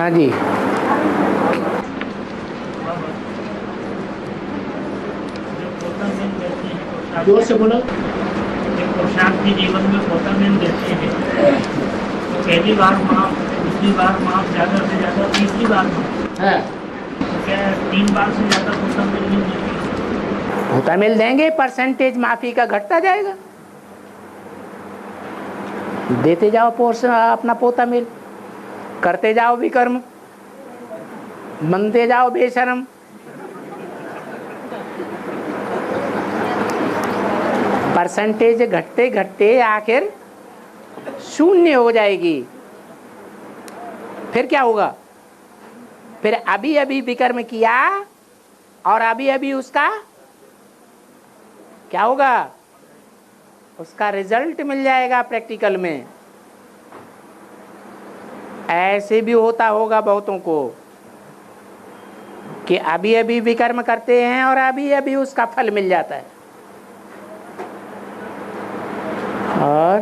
हाँ जी। जोर से बोलो। पुरुषार्थ के जीवन में पोता में देते हैं तो पहली बार माफ, दूसरी बार माफ, ज्यादा से ज्यादा तीसरी बार माफ है तो क्या 3 बार से ज्यादा पोता मिल नहीं देते? होता मिल देंगे, परसेंटेज माफी का घटता जाएगा। देते जाओ अपना पोता मिल, करते जाओ विकर्म, बनते जाओ बेशरम। परसेंटेज घटते घटते आखिर शून्य हो जाएगी। फिर क्या होगा? फिर अभी अभी विकर्म किया और अभी अभी उसका क्या होगा? उसका रिजल्ट मिल जाएगा प्रैक्टिकल में। ऐसे भी होता होगा बहुतों को कि अभी अभी विकर्म करते हैं और अभी अभी उसका फल मिल जाता है। और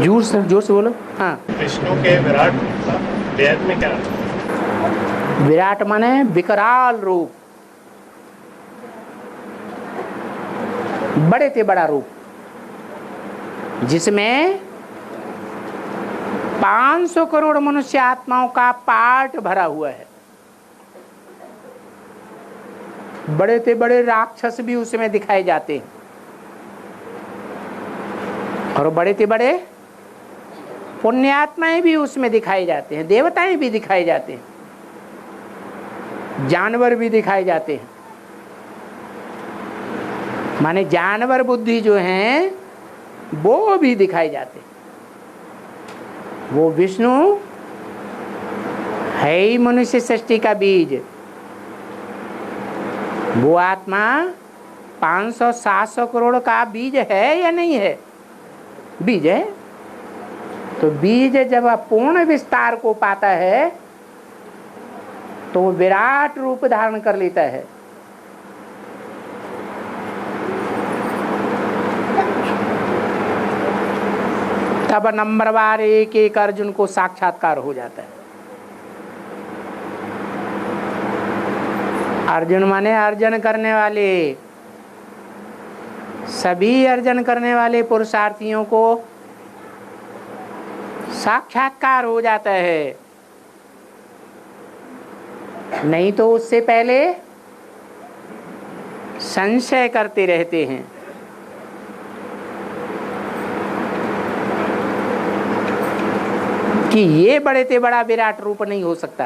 जोर से बोलो। हाँ, विष्णु के विराट का वेद में क्या? विराट माने विकराल रूप, बड़े से बड़ा रूप, जिसमें 500 करोड़ मनुष्य आत्माओं का पार्ट भरा हुआ है। बड़े से बड़े राक्षस भी उसमें दिखाए जाते हैं और बड़े से बड़े पुण्यात्माएं भी उसमें दिखाए जाते हैं, देवताएं भी दिखाए जाते हैं, जानवर भी दिखाए जाते हैं। माने जानवर बुद्धि जो हैं वो भी दिखाए जाते हैं। वो विष्णु है ही मनुष्य सृष्टि का बीज। वो आत्मा 500-700 करोड़ का बीज है या नहीं है? बीज है। तो बीज जब पूर्ण विस्तार को पाता है तो वो विराट रूप धारण कर लेता है। तब नंबरवार एक एक अर्जुन को साक्षात्कार हो जाता है। अर्जुन माने अर्जन करने वाले, सभी अर्जन करने वाले पुरुषार्थियों को साक्षात्कार हो जाता है। नहीं तो उससे पहले संशय करते रहते हैं। कि ये बड़े से बड़ा विराट रूप नहीं हो सकता,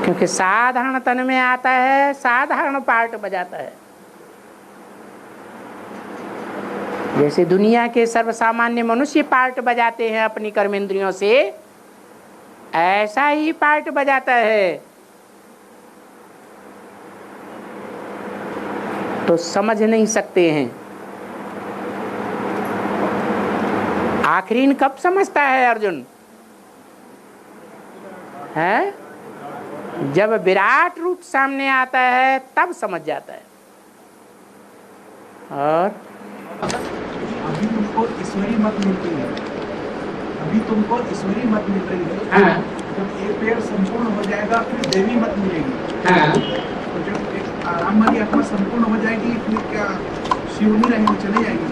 क्योंकि साधारण तन में आता है, साधारण पार्ट बजाता है। जैसे दुनिया के सर्वसामान्य मनुष्य पार्ट बजाते हैं अपनी कर्मेंद्रियों से, ऐसा ही पार्ट बजाता है। तो समझ नहीं सकते हैं। आखिरीन कब समझता है अर्जुन? है जब विराट रूप सामने आता है तब समझ जाता है। और अभी तुमको ईश्वरी मत मिल रही है, अभी तुमको ईश्वरी मत मिल रही है। हाँ। जब ये पेड़ संपूर्ण हो जाएगा फिर देवी मत मिलेगी। हाँ। तो जब एक आराम वाली आत्मा संपूर्ण हो जाएगी फिर क्या शिव नहीं रहेंगे, चले जाएगी?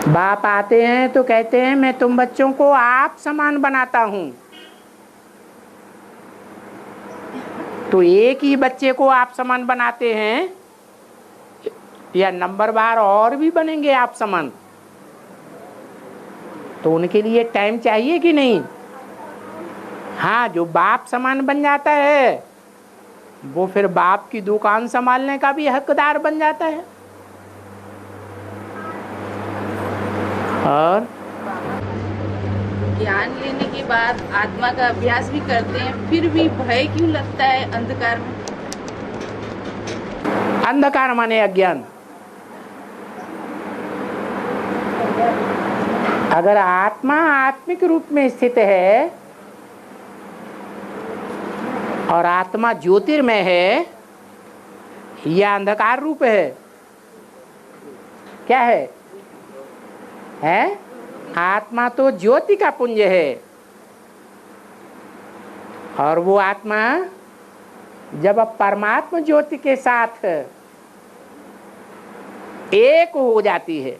बाप आते हैं तो कहते हैं मैं तुम बच्चों को आप समान बनाता हूं। तो एक ही बच्चे को आप समान बनाते हैं या नंबरवार और भी बनेंगे आप समान? तो उनके लिए टाइम चाहिए कि नहीं? हाँ, जो बाप समान बन जाता है वो फिर बाप की दुकान संभालने का भी हकदार बन जाता है। और ज्ञान लेने के बाद आत्मा का अभ्यास भी करते हैं, फिर भी भय क्यों लगता है अंधकार में? अंधकार माने अज्ञान। अगर आत्मा आत्मिक रूप में स्थित है और आत्मा ज्योतिर्मय है, या अंधकार रूप है? क्या है? आत्मा तो ज्योति का पुंज है, और वो आत्मा जब परमात्मा ज्योति के साथ एक हो जाती है,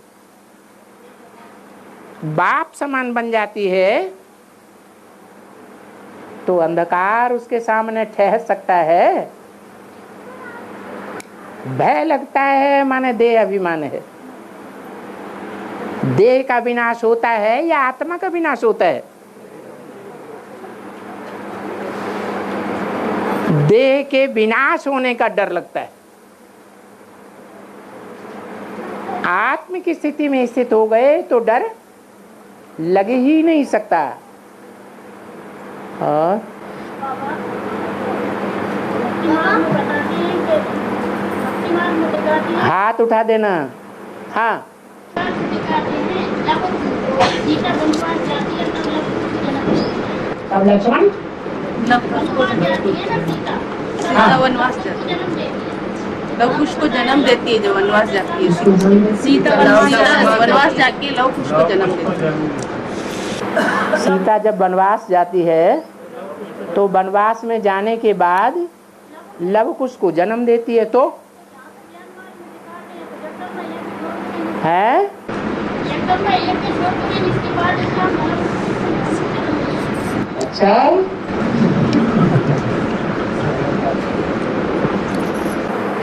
बाप समान बन जाती है, तो अंधकार उसके सामने ठहर सकता है? भय लगता है माने देह अभिमान है। देह का विनाश होता है या आत्मा का विनाश होता है? देह के विनाश होने का डर लगता है। आत्म की स्थिति में स्थित हो गए तो डर लग ही नहीं सकता। और हाथ उठा देना। हाँ, लक्ष्मण सीता वनवास जाती है, लव कुश को जन्म देती है जो वनवास जाती है। सीता वनवास जाके लव कुश को जन्म देती है। सीता जब वनवास जाती है तो वनवास में जाने के बाद लव कुश को जन्म देती है, तो है अच्छा।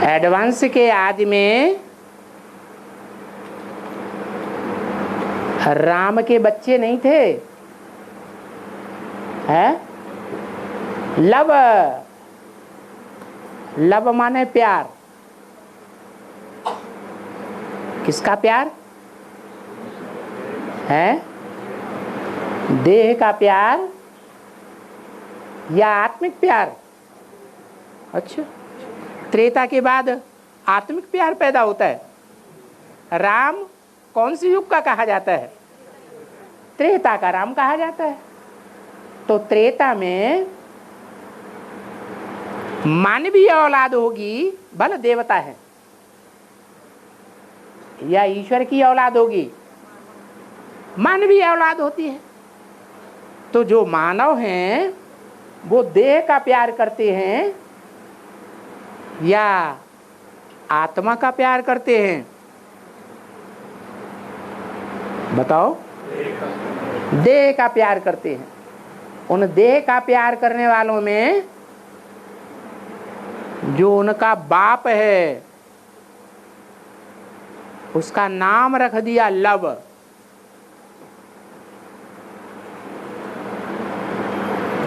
एडवांस के आदि में राम के बच्चे नहीं थे, हैं? लव, लव माने प्यार। किसका प्यार है? देह का प्यार या आत्मिक प्यार? अच्छा, त्रेता के बाद आत्मिक प्यार पैदा होता है। राम कौन सी युग का कहा जाता है? त्रेता का राम कहा जाता है। तो त्रेता में मानवीय औलाद होगी, भले देवता है, या ईश्वर की औलाद होगी, मानवीय औलाद होती है। तो जो मानव हैं वो देह का प्यार करते हैं या आत्मा का प्यार करते हैं? बताओ। देह का प्यार करते हैं। उन देह का प्यार करने वालों में जो उनका बाप है उसका नाम रख दिया लव।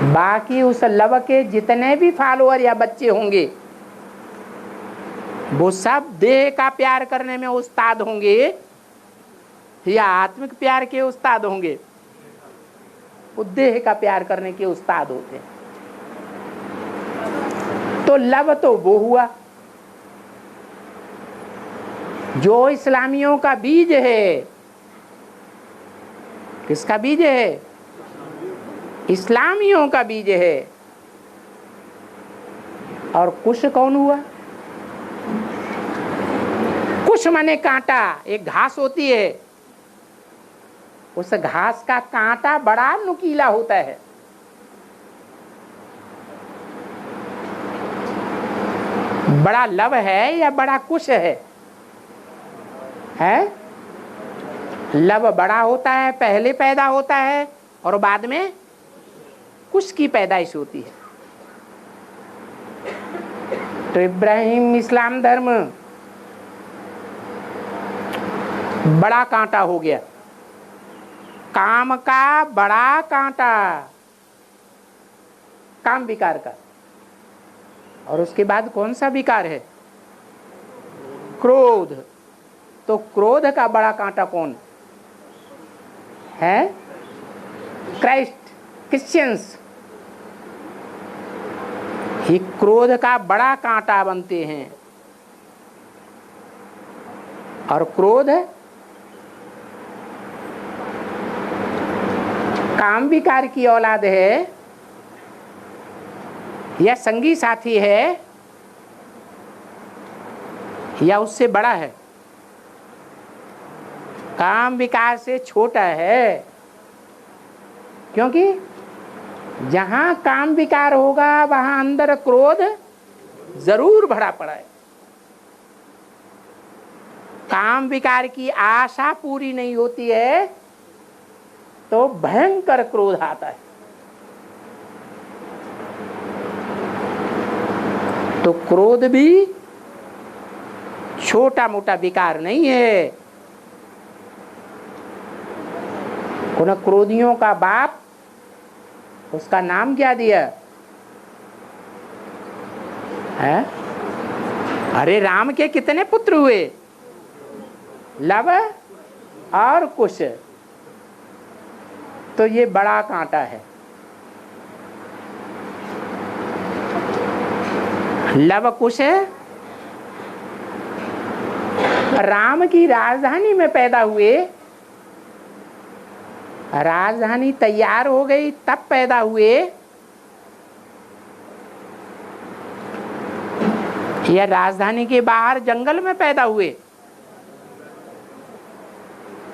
बाकी उस लव के जितने भी फॉलोअर या बच्चे होंगे वो सब देह का प्यार करने में उस्ताद होंगे या आत्मिक प्यार के उस्ताद होंगे? वो देह का प्यार करने के उस्ताद होते हैं। तो लव तो वो हुआ जो इस्लामियों का बीज है। किसका बीज है? इस्लामियों का बीज है। और कुश कौन हुआ? कुश माने कांटा। एक घास होती है, उस घास का कांटा बड़ा नुकीला होता है। बड़ा लव है या बड़ा कुश है? लव बड़ा होता है, पहले पैदा होता है, और बाद में कुश की पैदाइश होती है। तो इब्राहिम इस्लाम धर्म बड़ा कांटा हो गया, काम का बड़ा कांटा, काम विकार का। और उसके बाद कौन सा विकार है? क्रोध। तो क्रोध का बड़ा कांटा कौन है? क्राइस्ट, क्रिश्चियंस ही क्रोध का बड़ा कांटा बनते हैं। और क्रोध काम विकार की औलाद है या संगी साथी है या उससे बड़ा है? काम विकार से छोटा है, क्योंकि जहां काम विकार होगा वहां अंदर क्रोध जरूर भरा पड़ा है। काम विकार की आशा पूरी नहीं होती है तो भयंकर क्रोध आता है। तो क्रोध भी छोटा मोटा विकार नहीं है। उन क्रोधियों का बाप, उसका नाम क्या दिया है? अरे राम के कितने पुत्र हुए? लव और कुश। तो ये बड़ा कांटा है। लव कुश राम की राजधानी में पैदा हुए, राजधानी तैयार हो गई तब पैदा हुए, या राजधानी के बाहर जंगल में पैदा हुए?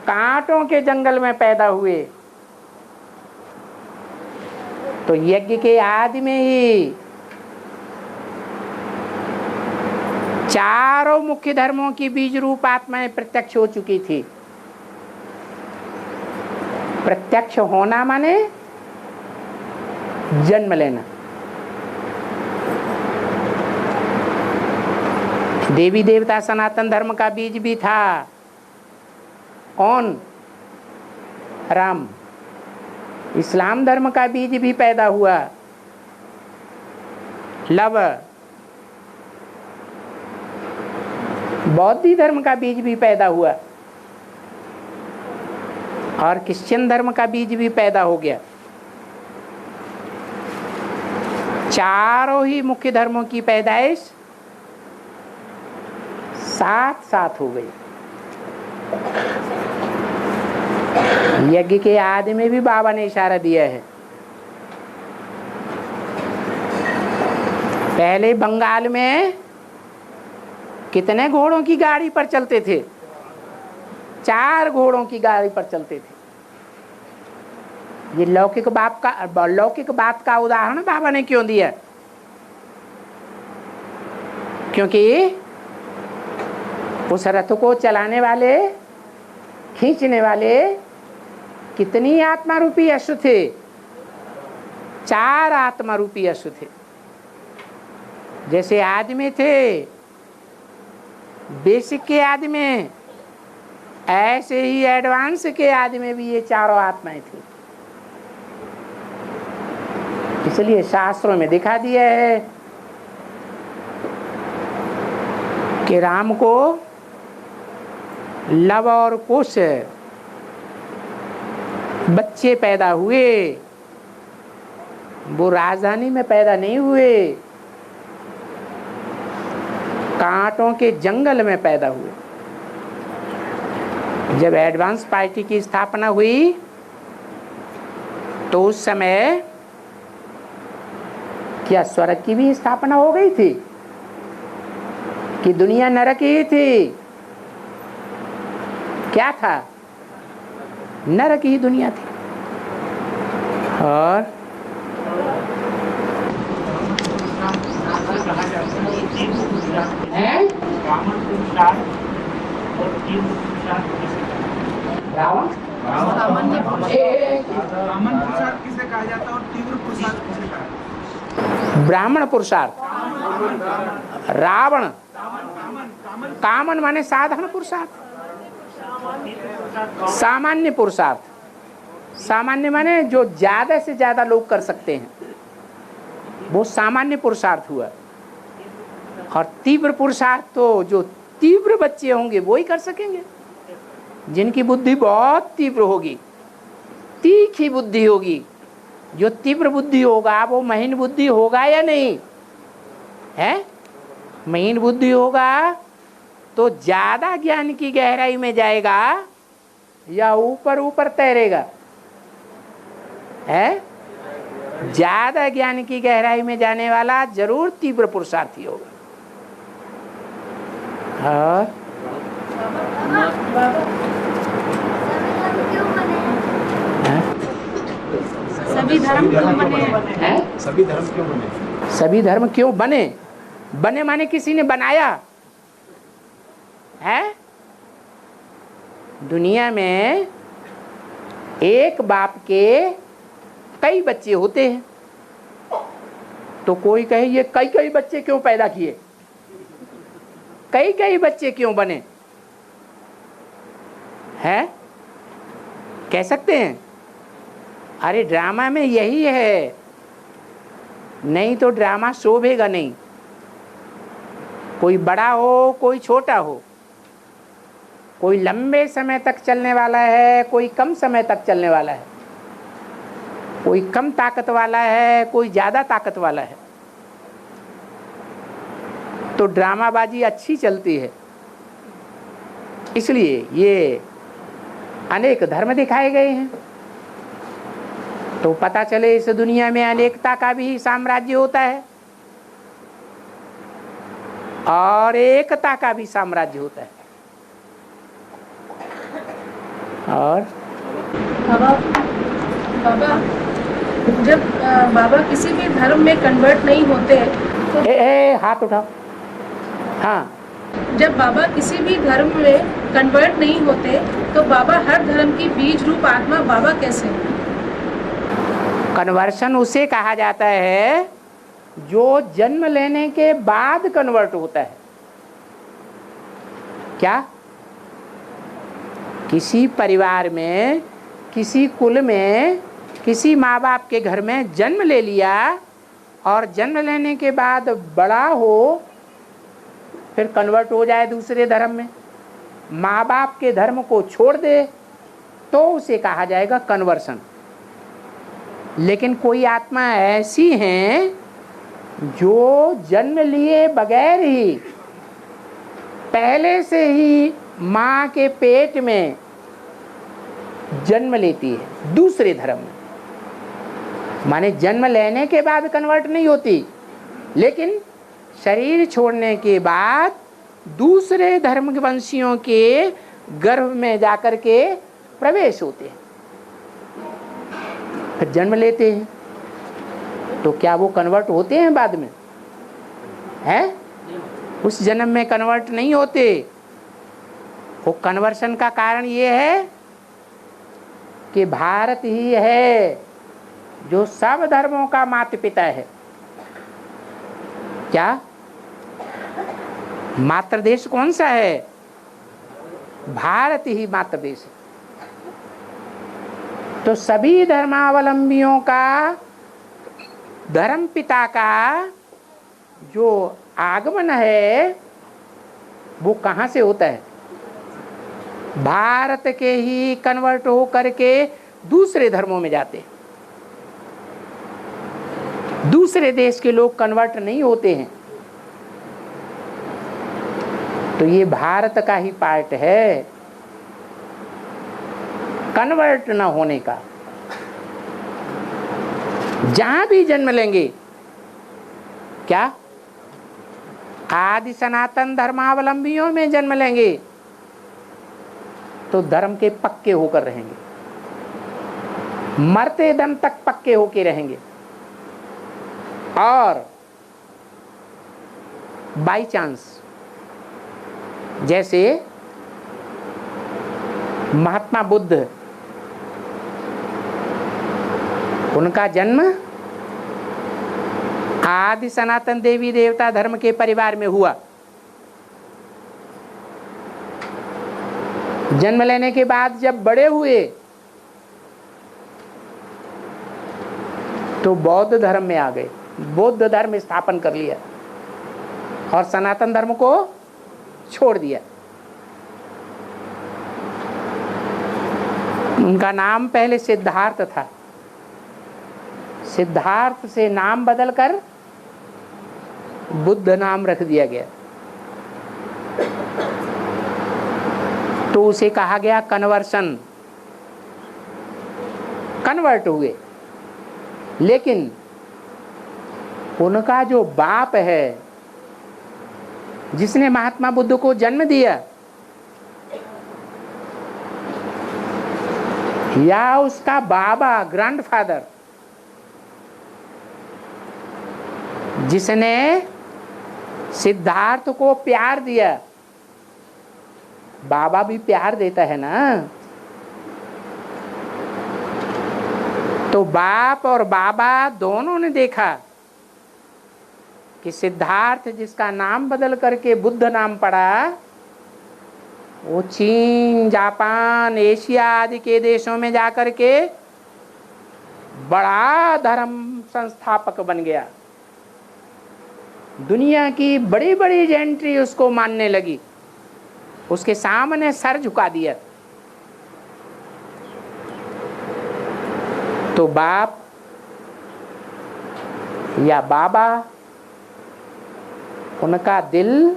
कांटों के जंगल में पैदा हुए। तो यज्ञ के आदि में ही चारों मुख्य धर्मों की बीज रूप आत्माएं प्रत्यक्ष हो चुकी थी। प्रत्यक्ष होना माने जन्म लेना। देवी देवता सनातन धर्म का बीज भी था। कौन? राम। इस्लाम धर्म का बीज भी पैदा हुआ, लव। बौद्ध धर्म का बीज भी पैदा हुआ और क्रिश्चियन धर्म का बीज भी पैदा हो गया। चारों ही मुख्य धर्मों की पैदाइश साथ साथ हो गई। यज्ञ के आदि में भी बाबा ने इशारा दिया है। पहले बंगाल में कितने घोड़ों की गाड़ी पर चलते थे? 4 घोड़ों की गाड़ी पर चलते थे। ये लौकिक बात का उदाहरण बाबा ने क्यों दिया? क्योंकि उस रथ को चलाने वाले, खींचने वाले कितनी आत्मा रूपी अश्व थे? 4 आत्मा रूपी अश्व थे। जैसे आदमी थे बेसिक के आदमी, ऐसे ही एडवांस के आदमी भी ये चारों आत्माएं थी। इसलिए शास्त्रों में दिखा दिया है कि राम को लव और कुश बच्चे पैदा हुए। वो राजधानी में पैदा नहीं हुए, कांटों के जंगल में पैदा हुए। जब एडवांस पार्टी की स्थापना हुई तो उस समय क्या स्वर्ग की भी स्थापना हो गई थी कि दुनिया नरक ही थी? क्या था? नरक ही दुनिया थी। और रावण पुरुषार्थ और तीव्र पुरुषार्थ किसे कहा? सामान्य ब्राह्मण पुरुषार्थ किसे कहा जाता है और तीव्र पुरुषार्थ किसे कहा जाता है? ब्राह्मण पुरुषार्थ, रावण, कामन माने साधारण पुरुषार्थ, सामान्य पुरुषार्थ। सामान्य माने जो ज्यादा से ज्यादा लोग कर सकते हैं, वो सामान्य पुरुषार्थ हुआ। और तीव्र पुरुषार्थ तो जो तीव्र बच्चे होंगे वो ही कर सकेंगे, जिनकी बुद्धि बहुत तीव्र होगी, तीखी बुद्धि होगी। जो तीव्र बुद्धि होगा वो महीन बुद्धि होगा या नहीं है? महीन बुद्धि होगा तो ज्यादा ज्ञान की गहराई में जाएगा या ऊपर ऊपर तैरेगा? है ज्यादा ज्ञान की गहराई में जाने वाला जरूर तीव्र पुरुषार्थी होगा। और हाँ? सभी धर्म क्यों बने हैं? सभी धर्म क्यों बने? सभी धर्म क्यों बने? बने माने किसी ने बनाया है। दुनिया में एक बाप के कई बच्चे होते हैं, तो कोई कहे ये कई कई बच्चे क्यों पैदा किए, कई कई बच्चे क्यों बने हैं? कह सकते हैं अरे ड्रामा में यही है, नहीं तो ड्रामा शोभेगा नहीं। कोई बड़ा हो कोई छोटा हो, कोई लंबे समय तक चलने वाला है कोई कम समय तक चलने वाला है, कोई कम ताकत वाला है कोई ज्यादा ताकत वाला है, तो ड्रामाबाजी अच्छी चलती है। इसलिए ये अनेक धर्म दिखाए गए हैं, तो पता चले इस दुनिया में अनेकता का भी साम्राज्य होता है और एकता का भी साम्राज्य होता है। और बाबा जब बाबा किसी भी धर्म में कन्वर्ट नहीं होते तो हाथ उठाओ। हाँ, जब बाबा किसी भी धर्म में कन्वर्ट नहीं होते तो बाबा हर धर्म की बीज रूप आत्मा बाबा कैसे? कन्वर्शन उसे कहा जाता है जो जन्म लेने के बाद कन्वर्ट होता है। क्या किसी परिवार में, किसी कुल में, किसी माँ बाप के घर में जन्म ले लिया और जन्म लेने के बाद बड़ा हो फिर कन्वर्ट हो जाए दूसरे धर्म में, माँ बाप के धर्म को छोड़ दे, तो उसे कहा जाएगा कन्वर्शन। लेकिन कोई आत्मा ऐसी हैं जो जन्म लिए बगैर ही पहले से ही माँ के पेट में जन्म लेती है दूसरे धर्म में, माने जन्म लेने के बाद कन्वर्ट नहीं होती, लेकिन शरीर छोड़ने के बाद दूसरे धर्म के वंशियों के गर्भ में जाकर के प्रवेश होते हैं, फिर जन्म लेते हैं। तो क्या वो कन्वर्ट होते हैं बाद में? हैं? उस जन्म में कन्वर्ट नहीं होते। वो कन्वर्शन का कारण ये है कि भारत ही है जो सब धर्मों का माता पिता है। क्या मातृ देश कौन सा है? भारत ही मातृ देश है। तो सभी धर्मावलंबियों का, धर्म पिता का जो आगमन है वो कहाँ से होता है? भारत के ही कन्वर्ट हो करके दूसरे धर्मों में जाते। दूसरे देश के लोग कन्वर्ट नहीं होते हैं। तो ये भारत का ही पार्ट है कन्वर्ट न होने का। जहां भी जन्म लेंगे, क्या आदि सनातन धर्मावलंबियों में जन्म लेंगे तो धर्म के पक्के होकर रहेंगे, मरते दम तक पक्के होके रहेंगे। और बाई चांस जैसे महात्मा बुद्ध, उनका जन्म आदि सनातन देवी देवता धर्म के परिवार में हुआ। जन्म लेने के बाद जब बड़े हुए तो बौद्ध धर्म में आ गए, बौद्ध धर्म स्थापन कर लिया और सनातन धर्म को छोड़ दिया। उनका नाम पहले सिद्धार्थ था, सिद्धार्थ से नाम बदलकर बुद्ध नाम रख दिया गया। तो उसे कहा गया कन्वर्शन, कन्वर्ट हुए। लेकिन उनका जो बाप है जिसने महात्मा बुद्ध को जन्म दिया, या उसका बाबा ग्रैंडफादर जिसने सिद्धार्थ को प्यार दिया। बाबा भी प्यार देता है ना। तो बाप और बाबा दोनों ने देखा कि सिद्धार्थ जिसका नाम बदल करके बुद्ध नाम पड़ा, वो चीन, जापान, एशिया आदि के देशों में जाकर के बड़ा धर्म संस्थापक बन गया। दुनिया की बड़ी बड़ी जेंट्री उसको मानने लगी, उसके सामने सर झुका दिया। तो बाप या बाबा, उनका दिल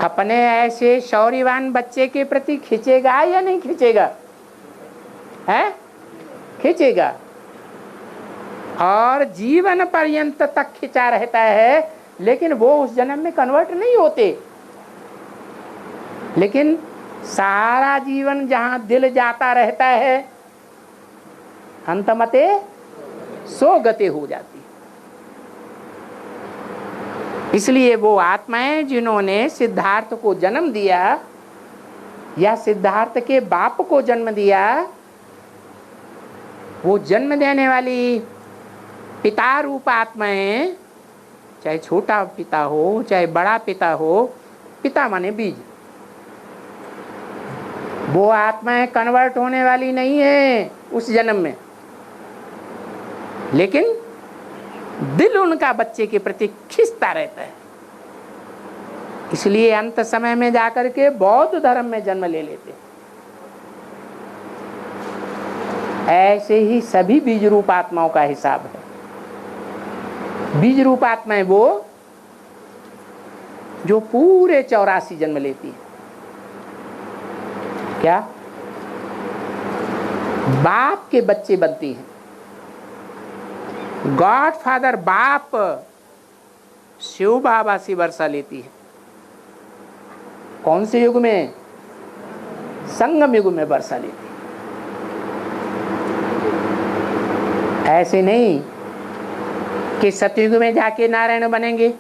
अपने ऐसे शौर्यवान बच्चे के प्रति खींचेगा या नहीं खींचेगा? है, खींचेगा। और जीवन पर्यंत तक खिंचा रहता है, लेकिन वो उस जन्म में कन्वर्ट नहीं होते। लेकिन सारा जीवन जहां दिल जाता रहता है, अंतमते सो गति हो जाती। इसलिए वो आत्माएं जिन्होंने सिद्धार्थ को जन्म दिया या सिद्धार्थ के बाप को जन्म दिया, वो जन्म देने वाली पिता रूप आत्माएं, चाहे छोटा पिता हो चाहे बड़ा पिता हो, पिता माने बीज, वो आत्माएं कन्वर्ट होने वाली नहीं है उस जन्म में, लेकिन दिल उनका बच्चे के प्रति खिंचता रहता है। इसलिए अंत समय में जाकर के बौद्ध धर्म में जन्म ले लेते हैं। ऐसे ही सभी बीज रूप आत्माओं का हिसाब है। बीज रूप आत्माएं वो जो पूरे 84 जन्म लेती है। क्या? बाप के बच्चे बनती हैं। गॉड फादर बाप शिव बाबा से वर्षा लेती है। कौन से युग में? संगम युग में वर्षा लेती है। ऐसे नहीं कि सतयुग में जाके नारायण बनेंगे,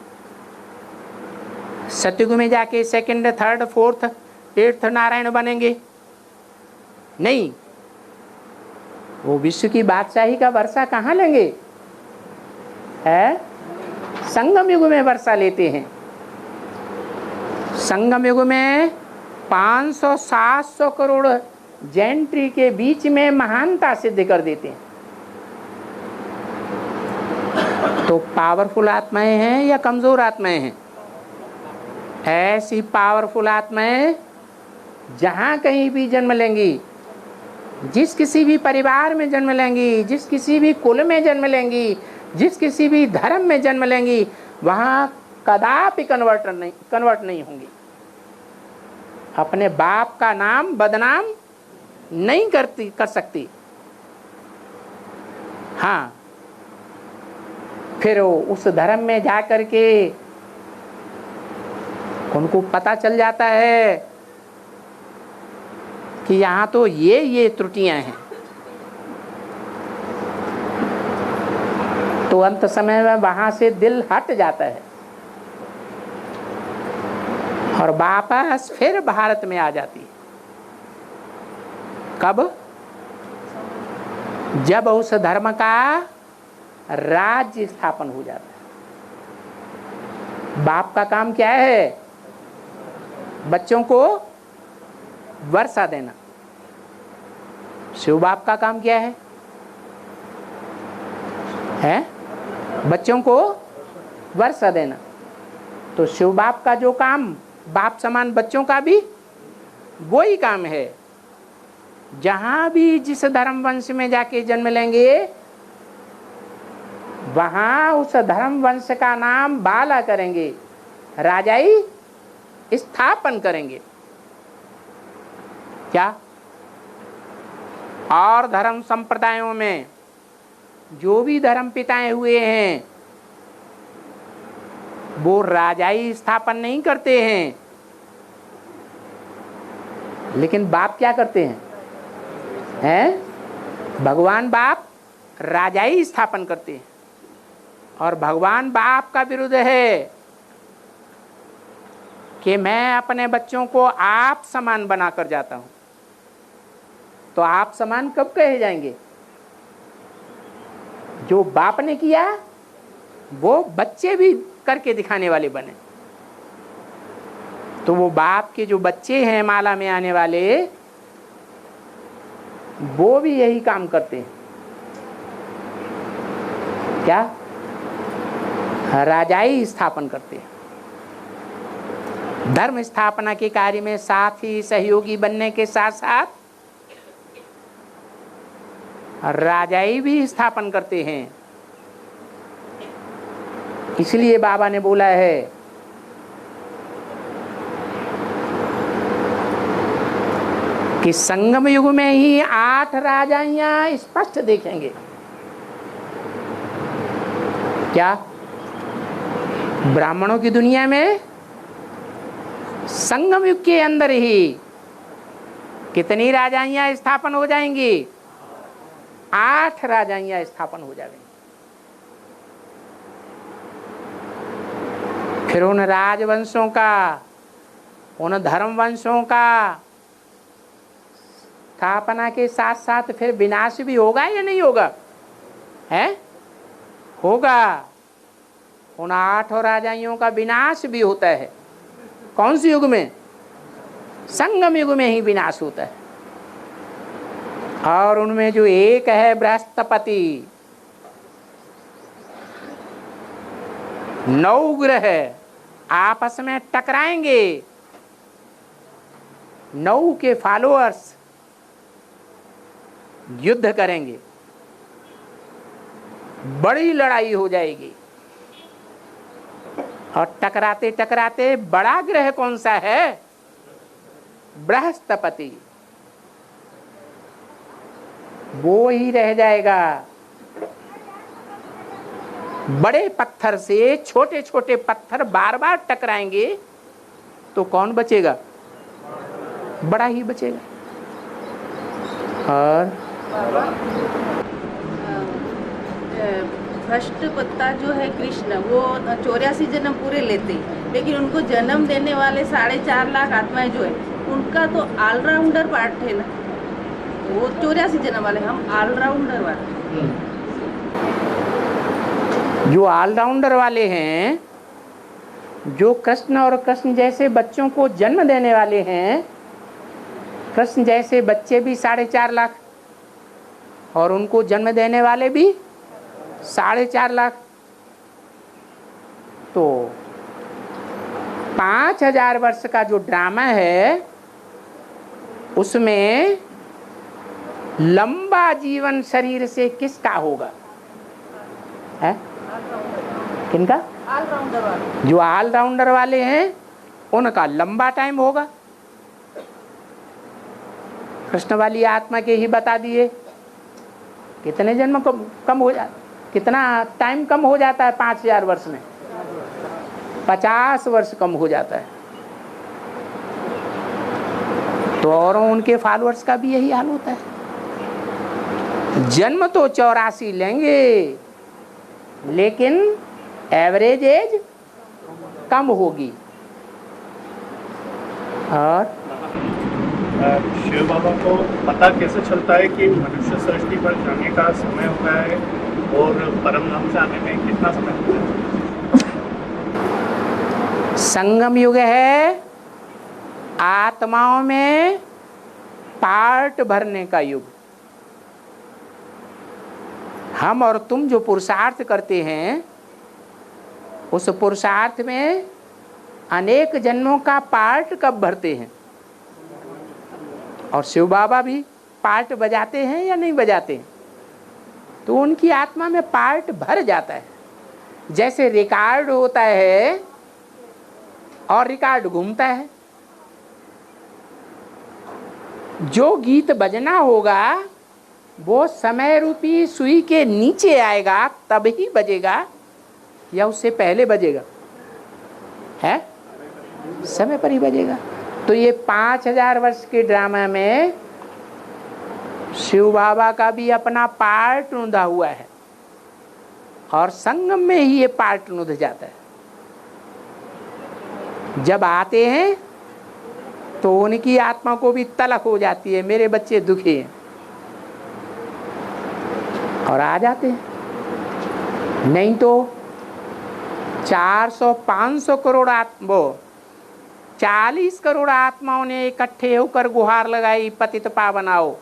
सतयुग में जाके second, third, fourth, eighth Narayan बनेंगे। नहीं, वो विश्व की बादशाही का वर्षा कहाँ लेंगे? है, संगम युग में वर्षा लेते हैं। संगम युग में 500-700 करोड़ जेंट्री के बीच में महानता सिद्ध कर देते हैं। तो पावरफुल आत्माएं हैं या कमजोर आत्माएं हैं? ऐसी पावरफुल आत्माएं जहां कहीं भी जन्म लेंगी, जिस किसी भी परिवार में जन्म लेंगी, जिस किसी भी कुल में जन्म लेंगी, जिस किसी भी धर्म में जन्म लेंगी, वहां कदापि कन्वर्ट नहीं होंगी। अपने बाप का नाम बदनाम नहीं कर सकती। हाँ, फिर उस धर्म में जाकर के उनको पता चल जाता है कि यहाँ तो ये त्रुटियां हैं, तो अंत समय में वहां से दिल हट जाता है और वापस फिर भारत में आ जाती है। कब? जब उस धर्म का राज्य स्थापन हो जाता है। बाप का काम क्या है? बच्चों को वर्षा देना। शिव बाप का काम क्या है? बच्चों को वर्षा देना। तो शिव बाप का जो काम, बाप समान बच्चों का भी वही काम है। जहां भी जिस धर्म वंश में जाके जन्म लेंगे, वहां उस धर्म वंश का नाम बाला करेंगे, राजाई स्थापन करेंगे। क्या? और धर्म संप्रदायों में जो भी धर्म पिताएं हुए हैं, वो राजाई स्थापन नहीं करते हैं, लेकिन बाप क्या करते हैं? भगवान बाप राजाई स्थापन करते हैं। और भगवान बाप का विरुद्ध है कि मैं अपने बच्चों को आप समान बनाकर जाता हूं। तो आप समान कब कहे जाएंगे? जो बाप ने किया वो बच्चे भी करके दिखाने वाले बने। तो वो बाप के जो बच्चे हैं माला में आने वाले, वो भी यही काम करते हैं। क्या? राजाई स्थापन करते हैं। धर्म स्थापना के कार्य में साथी सहयोगी बनने के साथ साथ राजाई भी स्थापन करते हैं। इसलिए बाबा ने बोला है कि संगम युग में ही 8 राजाइयां स्पष्ट देखेंगे। क्या? ब्राह्मणों की दुनिया में संगम युग के अंदर ही कितनी राजाइयां स्थापन हो जाएंगी? 8 राजाइयां स्थापन हो जाएंगी। फिर उन राजवंशों का, उन धर्म वंशों का स्थापना के साथ साथ फिर विनाश भी होगा या नहीं होगा? है? होगा। उन 8 राजाइयों का विनाश भी होता है। कौन सी युग में? संगम युग में ही विनाश होता है। और उनमें जो एक है बृहस्पति, 9 ग्रह आपस में टकराएंगे। 9 के फॉलोअर्स युद्ध करेंगे, बड़ी लड़ाई हो जाएगी। और टकराते टकराते बड़ा ग्रह कौन सा है? बृहस्पति। वो ही रह जाएगा। बड़े पत्थर से छोटे छोटे पत्थर बार बार टकराएंगे तो कौन बचेगा? बड़ा ही बचेगा। और भ्रष्ट पत्ता जो है कृष्ण, वो 84 जन्म पूरे लेते हैं, लेकिन उनको जन्म देने वाले 4.5 लाख आत्माएं जो है, उनका तो ऑलराउंडर पार्ट है ना। वो 84 जन्म वाले, हम ऑलराउंडर वाले। जो ऑलराउंडर वाले हैं, जो कृष्ण और कृष्ण जैसे बच्चों को जन्म देने वाले हैं, कृष्ण जैसे बच्चे भी 4.5 लाख और उनको जन्म देने वाले भी 4.5 लाख। तो 5000 वर्ष का जो ड्रामा है उसमें लंबा जीवन शरीर से किसका होगा? है? किनका? ऑलराउंडर वाले। जो ऑलराउंडर वाले हैं उनका लंबा टाइम होगा। कृष्ण वाली आत्मा के ही बता दिए कितने जन्म कम हो जाता, कितना टाइम कम हो जाता है 5000 वर्ष में? 50 वर्ष कम हो जाता है। तो और उनके फॉलोअर्स का भी यही हाल होता है। जन्म तो 84 लेंगे, लेकिन एवरेज एज कम होगी। और शिव बाबा को पता कैसे चलता है कि मनुष्य सृष्टि पर जाने का समय हो गया है और परम धाम से आने में कितना समय होता है? संगम युग है आत्माओं में पार्ट भरने का युग। हम और तुम जो पुरुषार्थ करते हैं, उस पुरुषार्थ में अनेक जन्मों का पार्ट कब भरते हैं? और शिव बाबा भी पार्ट बजाते हैं या नहीं बजाते हैं? तो उनकी आत्मा में पार्ट भर जाता है। जैसे रिकॉर्ड होता है और रिकॉर्ड घूमता है। जो गीत बजना होगा वो समय रूपी सुई के नीचे आएगा तब ही बजेगा या उससे पहले बजेगा? है, समय पर ही बजेगा। तो ये 5000 वर्ष के ड्रामा में शिव बाबा का भी अपना पार्ट नुदा हुआ है और संगम में ही ये पार्ट नुद जाता है। जब आते हैं तो उनकी आत्मा को भी तलक हो जाती है, मेरे बच्चे दुखी हैं, और आ जाते हैं। नहीं तो 400-500 करोड़ वो 40 करोड़ आत्माओं ने इकट्ठे होकर गुहार लगाई, पतित पावन आओ,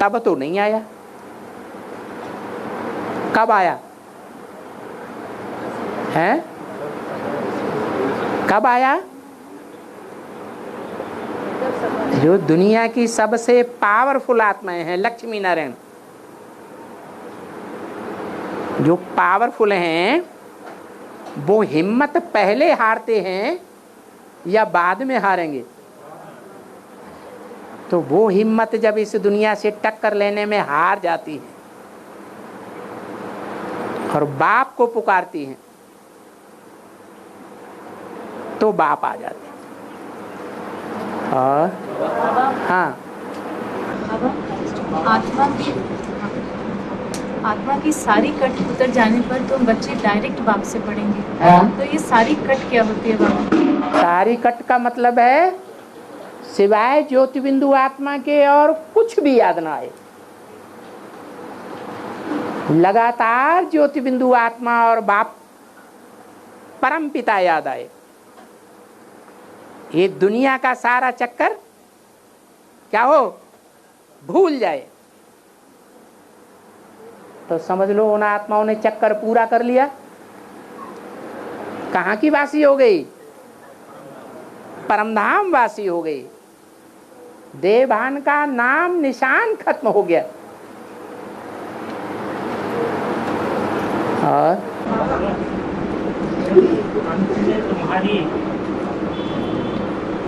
तब तो नहीं आया। कब आया है? कब आया? जो दुनिया की सबसे पावरफुल आत्माएं हैं, लक्ष्मी नारायण, जो पावरफुल हैं, वो हिम्मत पहले हारते हैं या बाद में हारेंगे? तो वो हिम्मत जब इस दुनिया से टक्कर लेने में हार जाती है और बाप को पुकारती हैं, तो बाप आ जाते हैं। और हाँ, आत्मा की सारी कट उतर जाने पर तो बच्चे डायरेक्ट बाप से पढ़ेंगे। हाँ? तो ये सारी कट क्या होती है बाबा? सारी कट का मतलब है सिवाय ज्योति बिंदु आत्मा के और कुछ भी याद ना आए। लगातार ज्योति बिंदु आत्मा और बाप परम पिता याद आए, ये दुनिया का सारा चक्कर क्या हो, भूल जाए, तो समझ लो उन आत्माओं ने चक्कर पूरा कर लिया। कहाँ की वासी हो गई? परमधाम वासी हो गई। देवभान का नाम निशान खत्म हो गया। और अंत में तुम्हारी,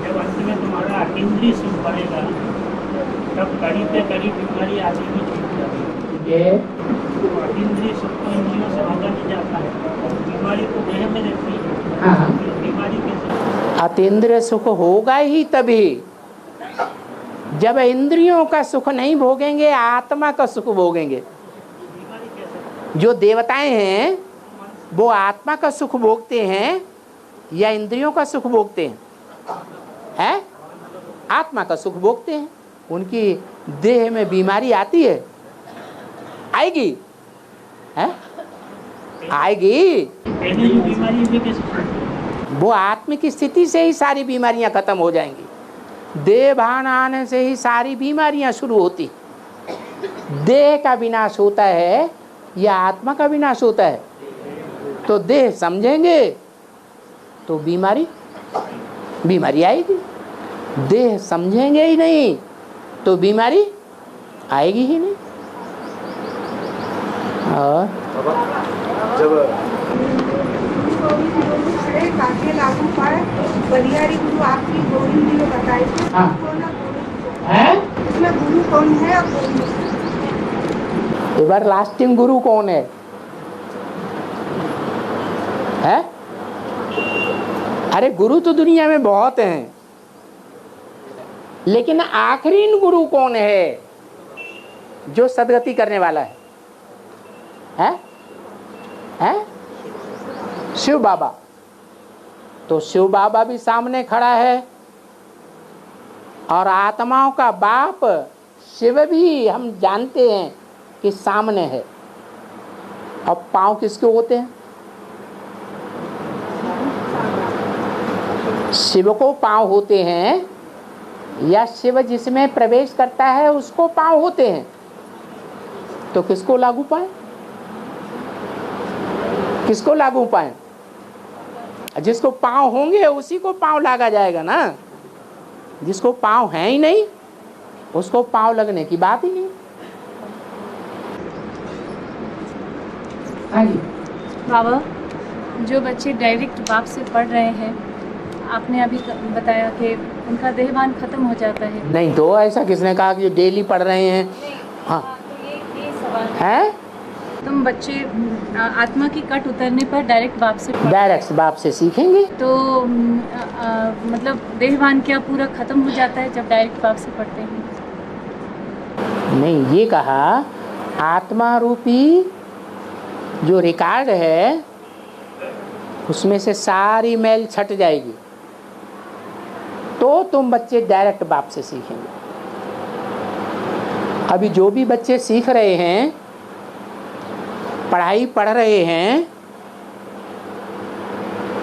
जब अंत में तुम्हारा अतीन्द्रिय सुख बढ़ेगा, तब कड़ी पे कड़ी बीमारी आदमी में छूट जाएगी। ये अतीन्द्रिय सुख को इंद्रियों से भागा नहीं जाता है, और बीमारी को देह में रहती है। हाँ। बीमारी कैसे? अतीन्द्रिय सुख होगा ही तभी जब इंद्रियों का सुख नहीं भोगेंगे, आत्मा का सुख भोगेंगे। जो देवताएं हैं वो आत्मा का सुख भोगते हैं या इंद्रियों का सुख भोगते हैं? है? आत्मा का सुख भोगते हैं। उनकी देह में बीमारी आती है, आएगी, है? आएगी। पहले जो बीमारी भी कैसे? वो आत्मिक स्थिति से ही सारी बीमारियां खत्म हो जाएंगी। देह भान आने से ही सारी बीमारियां शुरू होती। देह का विनाश होता है या आत्मा का विनाश होता है? तो देह समझेंगे तो बीमारी आएगी। देह समझेंगे ही नहीं तो बीमारी आएगी ही नहीं। और जब काके लागू पाए बलियारी गुरु आपकी गोविंद जी ने बताई। हाँ। है? इसमें गुरु कौन है और कौन नहीं? एवर लास्टिंग गुरु कौन है? है? अरे गुरु तो दुनिया में बहुत हैं, लेकिन आखिरी गुरु कौन है जो सदगति करने वाला है? है? है? शिव बाबा। तो शिव बाबा भी सामने खड़ा है और आत्माओं का बाप शिव भी हम जानते हैं कि सामने है। अब पांव किसके होते हैं? शिव को पांव होते हैं या शिव जिसमें प्रवेश करता है उसको पांव होते हैं? तो किसको लागू पाए? किसको लागू पाए? जिसको पांव होंगे उसी को पांव लागा जाएगा ना। जिसको पांव है ही नहीं उसको पांव लगने की बात ही नहीं। हाँ जी। बाबा, जो बच्चे डायरेक्ट बाप से पढ़ रहे हैं, आपने अभी बताया कि उनका देहभान खत्म हो जाता है। नहीं तो ऐसा किसने कहा कि डेली पढ़ रहे हैं? हाँ ये सवाल है? तुम बच्चे आत्मा की कट उतरने पर डायरेक्ट बाप से डायरेक्ट बाप से सीखेंगे। तो मतलब देहवान क्या पूरा खत्म हो जाता है जब डायरेक्ट बाप से पढ़ते हैं? नहीं, ये कहा आत्मा रूपी जो रिकॉर्ड है उसमें से सारी मैल छट जाएगी, तो तुम बच्चे डायरेक्ट बाप से सीखेंगे। अभी जो भी बच्चे सीख रहे हैं, पढ़ाई पढ़ रहे हैं,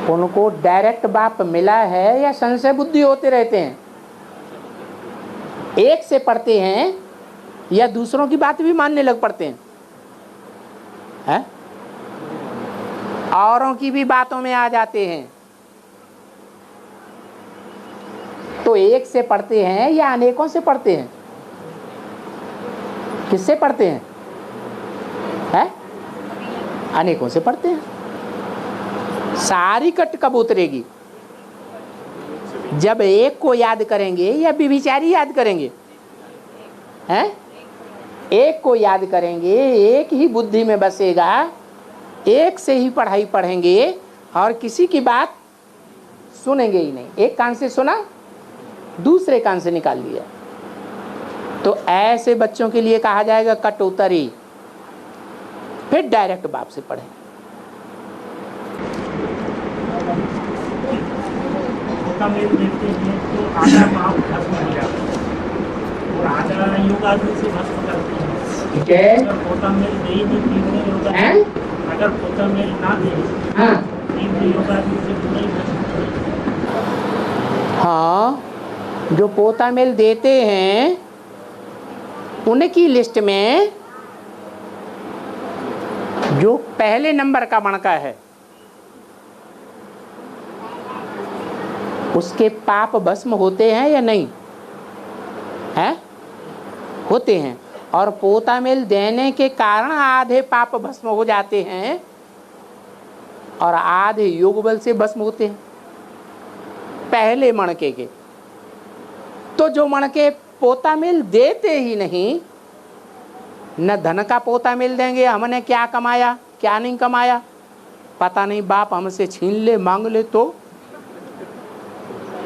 उनको डायरेक्ट बाप मिला है या संशय बुद्धि होते रहते हैं? एक से पढ़ते हैं या दूसरों की बात भी मानने लग पड़ते हैं? है? औरों की भी बातों में आ जाते हैं। तो एक से पढ़ते हैं या अनेकों से पढ़ते हैं? किससे पढ़ते हैं? है? अनेकों से पढ़ते हैं। सारी कट कब उतरेगी? जब एक को याद करेंगे या विचारी याद करेंगे? हैं? एक को याद करेंगे, एक ही बुद्धि में बसेगा, एक से ही पढ़ाई पढ़ेंगे और किसी की बात सुनेंगे ही नहीं। एक कान से सुना, दूसरे कान से निकाल लिया। तो ऐसे बच्चों के लिए कहा जाएगा कट उतरी, फिर डायरेक्ट बाप से पढ़ें। मेल देखते हैं तो आधा पाप भस्म हो जाता है और आधा योग आदमी से भस्म करते हैं। ठीक है। अगर पोता मेल दे ही नहीं तीव्र योग, अगर पोता मेल ना दे तीव्र योग आदमी से पूरा ही भस्म करेगा। हाँ, जो पोता मेल देते हैं उनकी लिस्ट में जो पहले नंबर का मणका है उसके पाप भस्म होते हैं या नहीं? हैं? होते हैं। और पोता मेल देने के कारण आधे पाप भस्म हो जाते हैं और आधे योग बल से भस्म होते हैं पहले मणके के। तो जो मणके पोता मेल देते ही नहीं, न धन का पोता मेल देंगे, हमने क्या कमाया क्या नहीं कमाया पता नहीं, बाप हमसे छीन ले मांग ले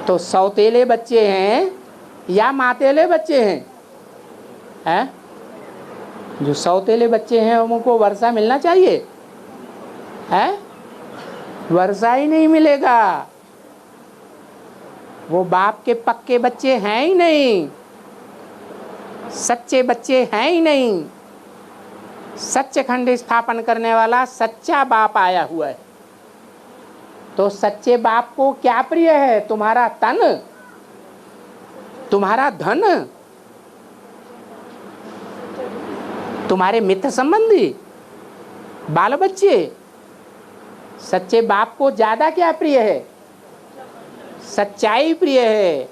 तो सौतेले बच्चे हैं या मातेले बच्चे हैं? जो सौतेले बच्चे हैं उनको वर्षा मिलना चाहिए, है? वर्षा ही नहीं मिलेगा। वो बाप के पक्के बच्चे हैं ही नहीं, सच्चे बच्चे हैं ही नहीं। सच्चे खंड स्थापन करने वाला सच्चा बाप आया हुआ है। तो सच्चे बाप को क्या प्रिय है? तुम्हारा तन, तुम्हारा धन, तुम्हारे मित्र संबंधी, बाल बच्चे। सच्चे बाप को ज्यादा क्या प्रिय है? सच्चाई प्रिय है।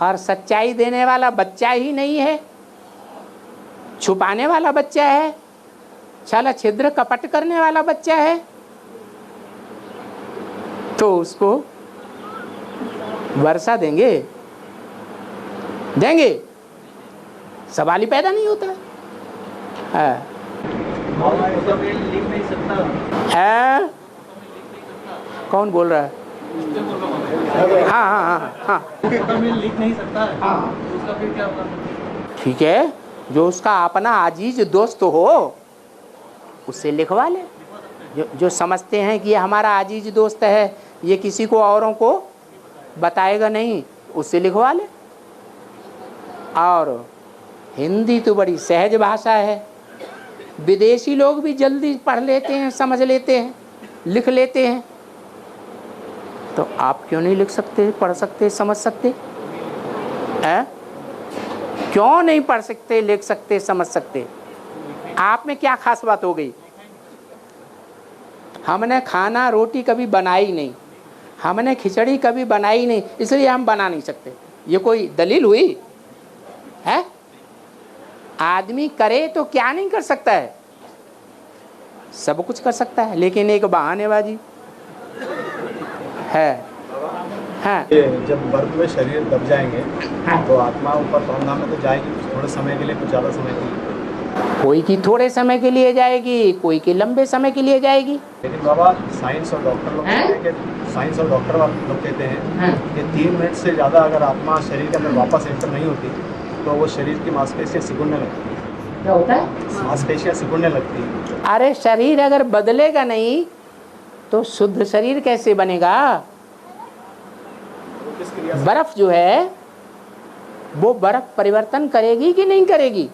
और सच्चाई देने वाला बच्चा ही नहीं है, छुपाने वाला बच्चा है, छल छिद्र कपट करने वाला बच्चा है, तो उसको वर्षा देंगे? सवाल ही पैदा नहीं होता है। कौन बोल रहा है? हाँ। लिख नहीं सकता है। उसका फिर क्या होगा? ठीक है, जो उसका अपना अजीज दोस्त हो उससे लिखवा ले। जो समझते हैं कि ये हमारा अजीज दोस्त है, ये किसी को औरों को बताएगा नहीं, उससे लिखवा ले। और हिंदी तो बड़ी सहज भाषा है, विदेशी लोग भी जल्दी पढ़ लेते हैं, समझ लेते हैं, लिख लेते हैं। तो आप क्यों नहीं लिख सकते, पढ़ सकते, समझ सकते? क्यों नहीं पढ़ सकते, लिख सकते, समझ सकते? आप में क्या खास बात हो गई? हमने खाना रोटी कभी बनाई नहीं, हमने खिचड़ी कभी बनाई नहीं, इसलिए हम बना नहीं सकते। ये कोई दलील हुई है? आदमी करे तो क्या नहीं कर सकता है? सब कुछ कर सकता है, लेकिन एक बहानेबाजी है। जब गर्भ में शरीर दब जाएंगे तो आत्मा ऊपर परमधाम में तो जाएगी थोड़े समय के लिए, कुछ ज़्यादा समय के लिए। कोई की थोड़े समय के लिए जाएगी, कोई की लंबे समय के लिए जाएगी। लेकिन बाबा साइंस और डॉक्टर लोग कहते हैं कि साइंस और डॉक्टर वाले लोग कहते हैं कि 3 मिनट से ज़्यादा अगर आत्मा शरीर के अंदर वापस एंटर नहीं होती तो वो शरीर की मांसपेशियाँ सिकुड़ने लगती हैं। क्या होता है? मांसपेशियाँ सिकुड़ने लगती हैं। अरे शरीर अगर बदलेगा नहीं तो शुद्ध शरीर कैसे बनेगा? बर्फ जो है वो बर्फ परिवर्तन करेगी कि नहीं करेगी?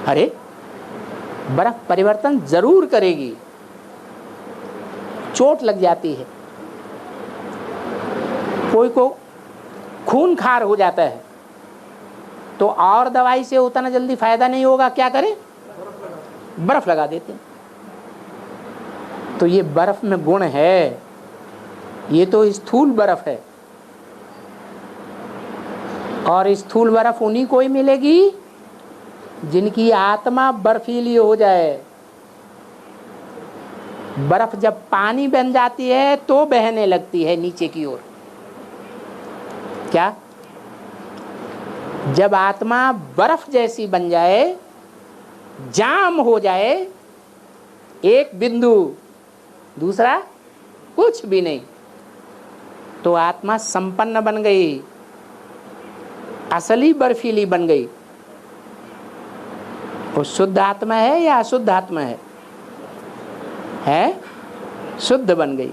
अरे बर्फ परिवर्तन जरूर करेगी। चोट लग जाती है, कोई को खून खार हो जाता है तो और दवाई से उतना जल्दी फायदा नहीं होगा, क्या करें? बर्फ लगा देते हैं। तो ये बर्फ में गुण है, ये तो स्थूल बर्फ है और स्थूल बर्फ उन्हीं को ही मिलेगी जिनकी आत्मा बर्फीली हो जाए। बर्फ जब पानी बन जाती है तो बहने लगती है नीचे की ओर। क्या? जब आत्मा बर्फ जैसी बन जाए, जाम हो जाए, एक बिंदु, दूसरा कुछ भी नहीं, तो आत्मा संपन्न बन गई, असली बर्फीली बन गई। वो शुद्ध आत्मा है या अशुद्ध आत्मा है? शुद्ध बन गई।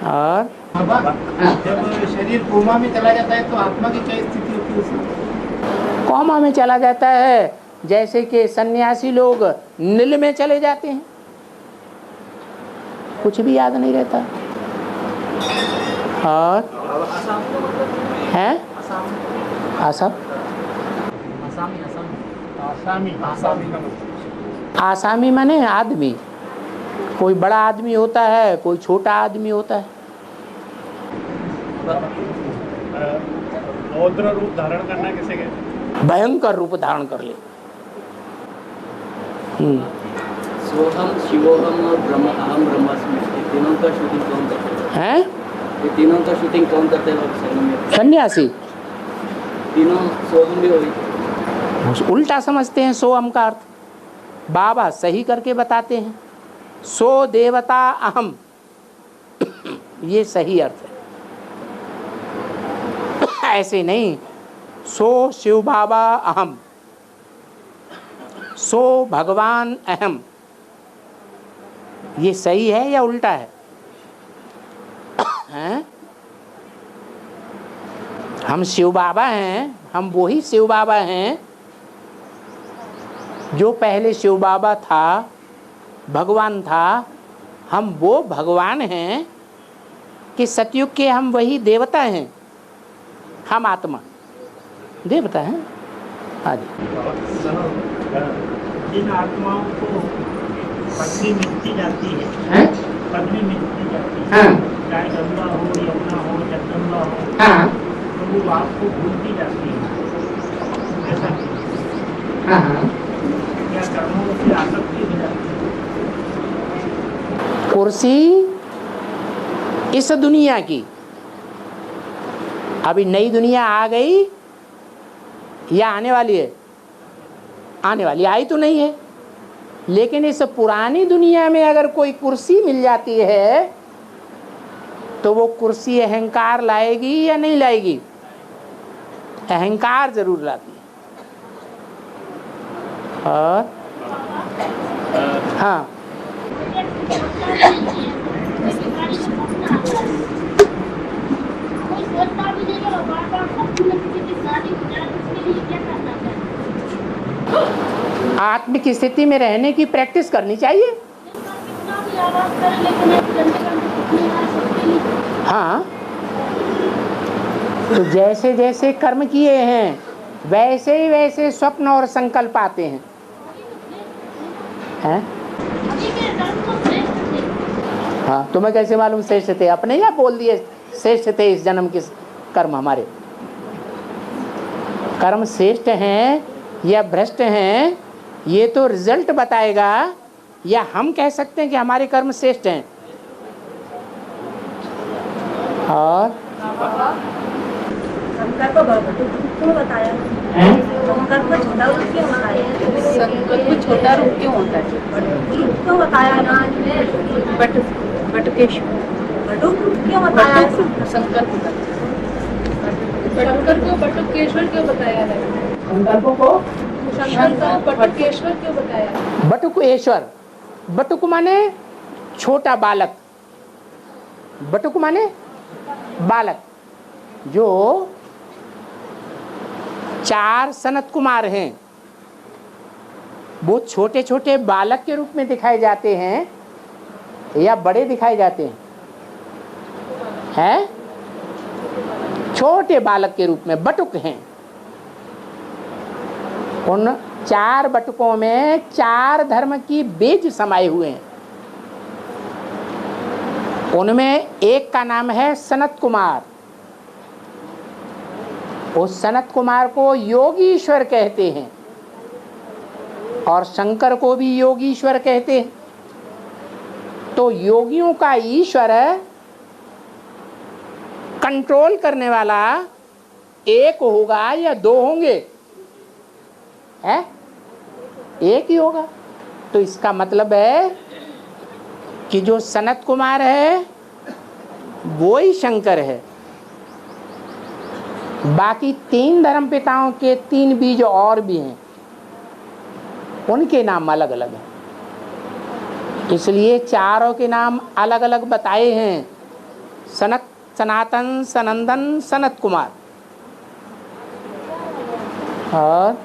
और जब शरीर कोमा में चला जाता है तो आत्मा की क्या स्थिति होती है उसमें? कोमा में चला जाता है जैसे कि सन्यासी लोग नील में चले जाते हैं, कुछ भी याद नहीं रहता। और है आसामी माने आदमी। कोई बड़ा आदमी होता है, कोई छोटा आदमी होता है। रौद्र रूप धारण करना किसे कहते हैं? भयंकर रूप धारण कर ले। सोहम शिवोहम और ब्रह्म अहम ब्रह्मास्मि, तीनों का शूटिंग कौन करता है? ये तीनों का शूटिंग कौन करते हैं? सन्यासी। तीनों सोहम भी होगी। उल्टा समझते हैं सोहम का अर्थ। बाबा सही करके बताते हैं, सो देवता अहम, ये सही अर्थ है। ऐसे नहीं, सो शिव बाबा अहम, सो भगवान अहम, ये सही है या उल्टा है? हैं? हम शिव बाबा हैं, हम वही शिव बाबा हैं जो पहले शिव बाबा था, भगवान था। हम वो भगवान हैं कि सतयुग के हम वही देवता हैं। हम आत्मा देवता हैं। आदि जिन आत्माओं को पदवी मिलती जाती है, पदवी मिलती जाती है, चाहे गंगा हो, यमुना हो, जगदम्बा हो, तो वो आपको भूलती जाती है। ऐसा क्या कर्मों से आसक्ति हो जाती है? कुर्सी इस दुनिया की, अभी नई दुनिया आ गई या आने वाली है? आने वाली, आई तो नहीं है। लेकिन इस पुरानी दुनिया में अगर कोई कुर्सी मिल जाती है तो वो कुर्सी अहंकार लाएगी या नहीं लाएगी? अहंकार जरूर लाती है। और हाँ, आत्मिक स्थिति में रहने की प्रैक्टिस करनी चाहिए। हाँ, तो जैसे जैसे कर्म किए हैं वैसे ही वैसे स्वप्न और संकल्प आते हैं। हाँ, तुम्हें कैसे मालूम श्रेष्ठ थे? अपने या बोल दिए श्रेष्ठ थे इस जन्म के कर्म? हमारे कर्म श्रेष्ठ हैं या भ्रष्ट हैं ये तो रिजल्ट बताएगा, या हम कह सकते हैं कि हमारे कर्म श्रेष्ठ हैं। और संकल्प बताया शंकर को छोटा रूप क्यों बताया? शंकर को छोटा रूप क्यों होता है? क्यों बताया ना? बटुकेश्वर बटुक क्यों बताया? शंकर को बटुकेश्वर क्यों बताया है? शंकर को बटुकेश्वर क्यों बताया? बटुकेश्वर, बटुक माने छोटा बालक, बटुक माने बालक। जो 4 सनत कुमार हैं वो छोटे छोटे बालक के रूप में दिखाए जाते हैं या बड़े दिखाए जाते हैं? छोटे बालक के रूप में बटुक हैं। उन 4 बटुकों में 4 धर्म की बीज समाये हुए हैं। उनमें एक का नाम है सनत कुमार। उस सनत कुमार को योगीश्वर कहते हैं और शंकर को भी योगीश्वर कहते हैं। तो योगियों का ईश्वर कंट्रोल करने वाला एक होगा या 2 होंगे? है एक ही होगा। तो इसका मतलब है कि जो सनत कुमार है वो ही शंकर है। बाकी 3 धर्म पिताओं के 3 बीज और भी हैं, उनके नाम अलग अलग हैं। इसलिए चारों के नाम अलग अलग बताए हैं, सनत, सनातन, सनंदन, सनत कुमार। और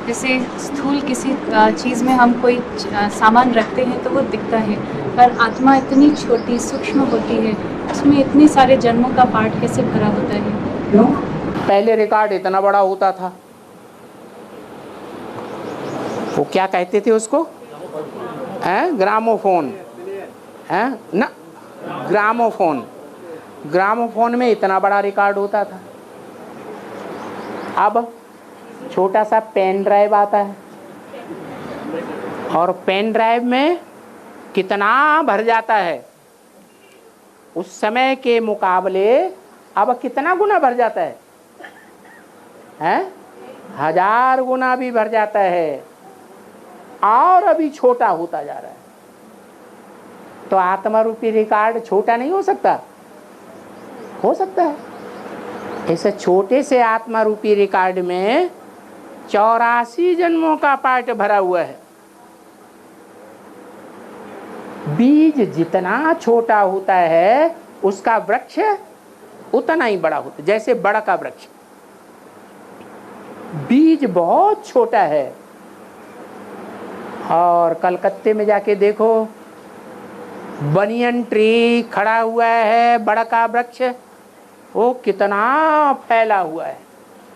जैसे स्थूल किसी चीज़ में हम कोई सामान रखते हैं तो वो दिखता है, पर आत्मा इतनी छोटी सूक्ष्म होती है, उसमें इतने सारे जन्मों का पार्ट कैसे भरा होता है? क्यों? पहले रिकॉर्ड इतना बड़ा होता था, वो क्या कहते थे उसको? ग्रामोफोन। ना, ग्रामोफोन। ग्रामोफोन में इतना बड़ा रिकॉर्ड होता था। अब छोटा सा पेन ड्राइव आता है और पेन ड्राइव में कितना भर जाता है, उस समय के मुकाबले अब कितना गुना भर जाता है? 1000 गुना भी भर जाता है और अभी छोटा होता जा रहा है। तो आत्मा रूपी रिकॉर्ड छोटा नहीं हो सकता? हो सकता है। ऐसे छोटे से आत्मा रूपी रिकॉर्ड में 84 जन्मों का पार्ट भरा हुआ है। बीज जितना छोटा होता है उसका वृक्ष उतना ही बड़ा होता है। जैसे बड़ का वृक्ष, बीज बहुत छोटा है और कलकत्ते में जाके देखो, बनियन ट्री खड़ा हुआ है, बड़ का वृक्ष, वो कितना फैला हुआ है,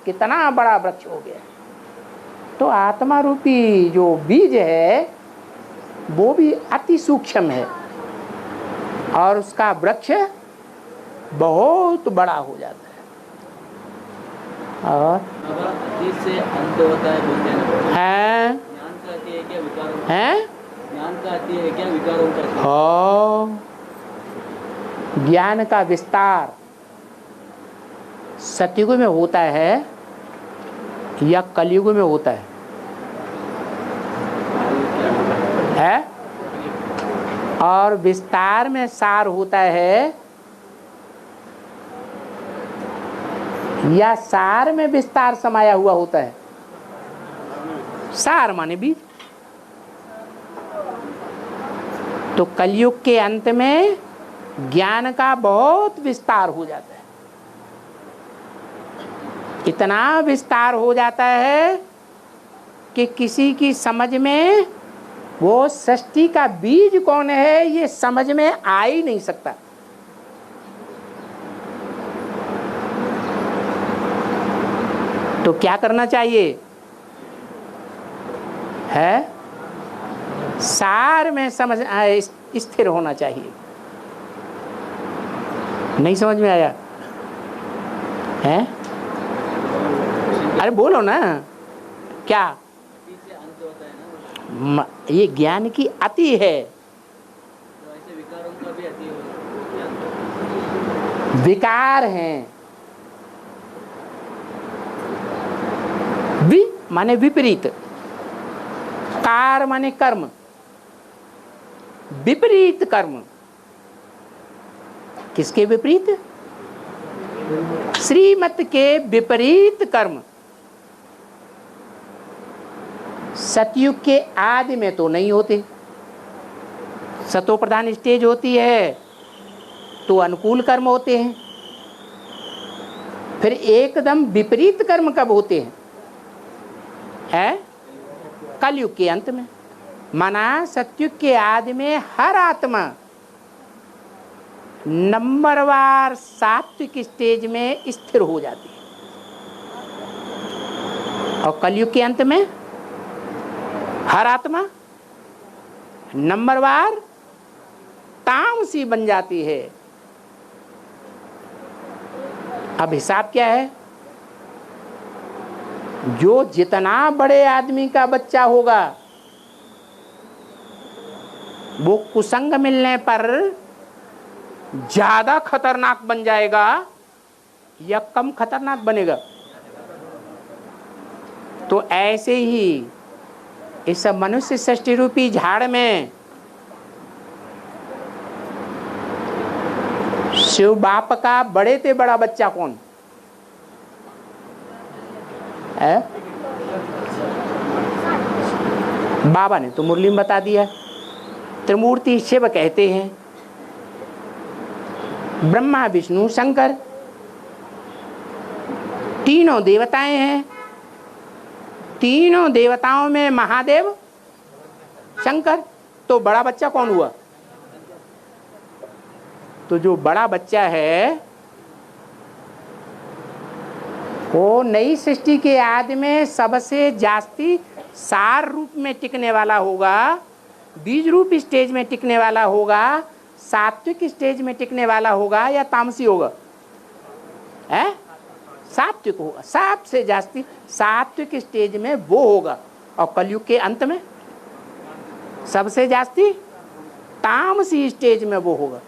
कितना बड़ा वृक्ष हो गया। तो आत्मा रूपी जो बीज है वो भी अति सूक्ष्म है और उसका वृक्ष बहुत बड़ा हो जाता है। और अतीत से अंत होता है बोलते हैं, ज्ञान का अति है क्या विकारों का? ज्ञान का अति है क्या विकारों का? ज्ञान का विस्तार सतयुग में होता है या कलयुग में होता है? और विस्तार में सार होता है या सार में विस्तार समाया हुआ होता है? सार माने बीज। तो कलयुग के अंत में ज्ञान का बहुत विस्तार हो जाता है। इतना विस्तार हो जाता है कि किसी की समझ में वो सृष्टि का बीज कौन है ये समझ में आ ही नहीं सकता। तो क्या करना चाहिए है? सार में समझ स्थिर होना चाहिए। नहीं समझ में आया है? अरे बोलो ना, क्या? ये ज्ञान की अति है। तो ऐसे विकारों का भी अति हो, विकार हैं। माने विपरीत, कार माने कर्म, विपरीत कर्म। किसके विपरीत? श्रीमत के विपरीत कर्म। सतयुग के आदि में तो नहीं होते, सतो प्रधान स्टेज होती है तो अनुकूल कर्म होते हैं। फिर एकदम विपरीत कर्म कब होते हैं? है कलयुग के अंत में। माना सतयुग के आदि में हर आत्मा नंबरवार सात्विक स्टेज में स्थिर हो जाती है, और कलयुग के अंत में हर आत्मा नंबरवार तामसी बन जाती है। अब हिसाब क्या है? जो जितना बड़े आदमी का बच्चा होगा वो कुसंग मिलने पर ज्यादा खतरनाक बन जाएगा या कम खतरनाक बनेगा? तो ऐसे ही इस मनुष्य सृष्टि रूपी झाड़ में शिव बाप का बड़े से बड़ा बच्चा कौन है? बाबा ने तो मुरली में बता दिया, त्रिमूर्ति शिव कहते हैं। ब्रह्मा विष्णु शंकर तीनों देवताएं हैं। तीनों देवताओं में महादेव शंकर, तो बड़ा बच्चा कौन हुआ? तो जो बड़ा बच्चा है वो नई सृष्टि के आदि में सबसे जास्ती सार रूप में टिकने वाला होगा, बीज रूप स्टेज में टिकने वाला होगा, सात्विक स्टेज में टिकने वाला होगा या तामसी होगा? है सात्विक होगा, सबसे जास्ती सात्विक स्टेज में वो होगा। और कलयुग के अंत में सबसे जास्ती तामसी स्टेज में वो होगा।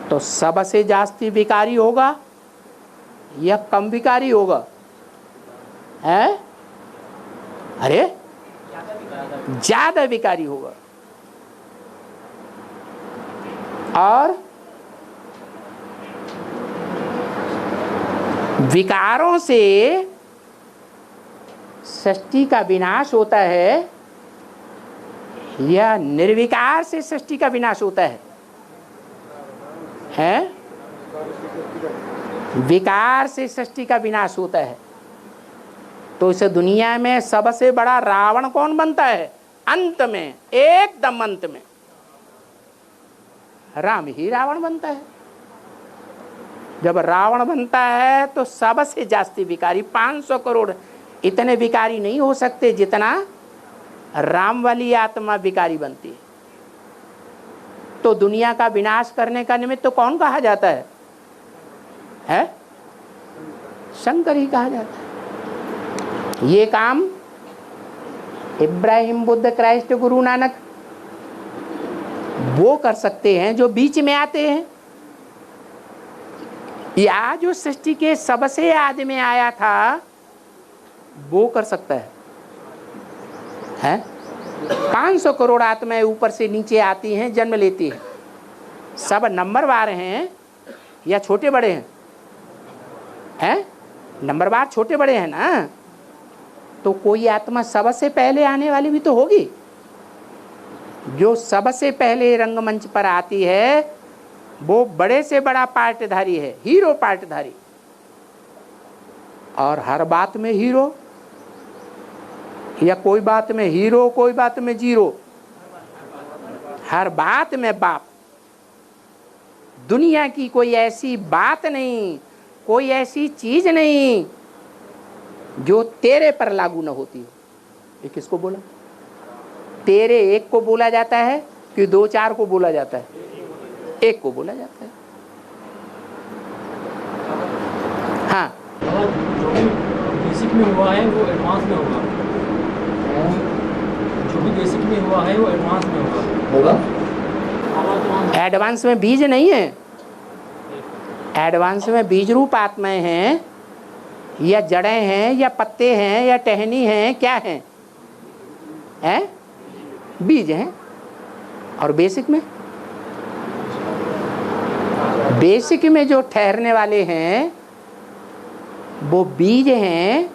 तो सबसे जास्ती विकारी होगा या कम विकारी होगा? है अरे ज्यादा विकारी होगा। और विकारों से सृष्टि का विनाश होता है या निर्विकार से सृष्टि का विनाश होता है? विकार से सृष्टि का विनाश होता है। तो इस दुनिया में सबसे बड़ा रावण कौन बनता है? अंत में, एकदम अंत में राम ही रावण बनता है। जब रावण बनता है तो सबसे जास्ती विकारी 500 करोड़ इतने विकारी नहीं हो सकते जितना राम वाली आत्मा विकारी बनती है। तो दुनिया का विनाश करने का निमित्त तो कौन कहा जाता है? शंकर ही कहा जाता है। ये काम इब्राहिम, बुद्ध, क्राइस्ट, गुरु नानक वो कर सकते हैं जो बीच में आते हैं, या जो सृष्टि के सबसे आदि में आया था वो कर सकता है? 500 करोड़ आत्माएं ऊपर से नीचे आती हैं, जन्म लेती हैं। सब नंबरवार हैं या छोटे बड़े हैं? नंबरवार छोटे बड़े हैं ना। तो कोई आत्मा सबसे पहले आने वाली भी तो होगी। जो सबसे पहले रंगमंच पर आती है वो बड़े से बड़ा पार्टधारी है, हीरो पार्टधारी। और हर बात में हीरो, या कोई बात में हीरो, कोई बात में जीरो, हर बात में बाप। दुनिया की कोई ऐसी बात नहीं, कोई ऐसी चीज नहीं जो तेरे पर लागू न होती हो। ये किसको बोला? तेरे एक को बोला जाता है कि 2-4 को बोला जाता है? एक को बोला जाता है। हाँ, जो भी बेसिक में हुआ है वो एडवांस में होगा। जो भी बेसिक में हुआ है वो एडवांस में होगा। एडवांस में बीज नहीं है। एडवांस में बीज रूप आत्माएं हैं या जड़ें हैं या पत्ते हैं या टहनी हैं, क्या हैं? हैं? बीज हैं। और बेसिक में, बेसिक में जो ठहरने वाले हैं वो बीज हैं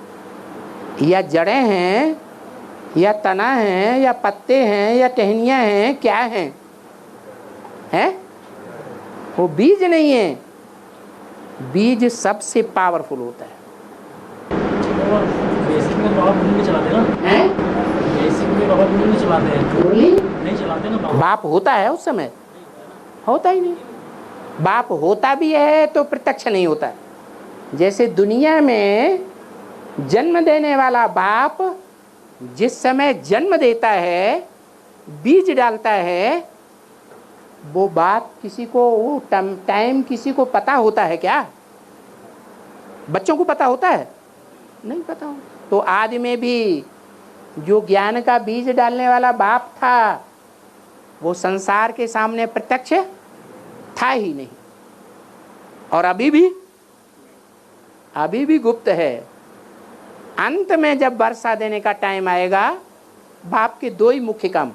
या जड़ें हैं या तना है या पत्ते हैं या टहनियाँ हैं, क्या हैं? हैं? वो बीज नहीं है। बीज सबसे पावरफुल होता है। बेसिक में बाबा गोली नहीं चलाते ना? हैं? बेसिक में बाबा गोली नहीं चलाते हैं। गोली नहीं चलाते ना बाबा। बाप होता है उस समय? होता ही नहीं। बाप होता भी है तो प्रत्यक्ष नहीं होता है। जैसे दुनिया में जन्म देने वाला बाप जिस समय जन्म देता है, बीज डालता है, वो बात किसी को, वो टाइम किसी को पता होता है क्या? बच्चों को पता होता है? नहीं पता हो। तो आदि में भी जो ज्ञान का बीज डालने वाला बाप था वो संसार के सामने प्रत्यक्ष था ही नहीं। और अभी भी गुप्त है। अंत में जब वर्षा देने का टाइम आएगा, बाप के दो ही मुख्य काम,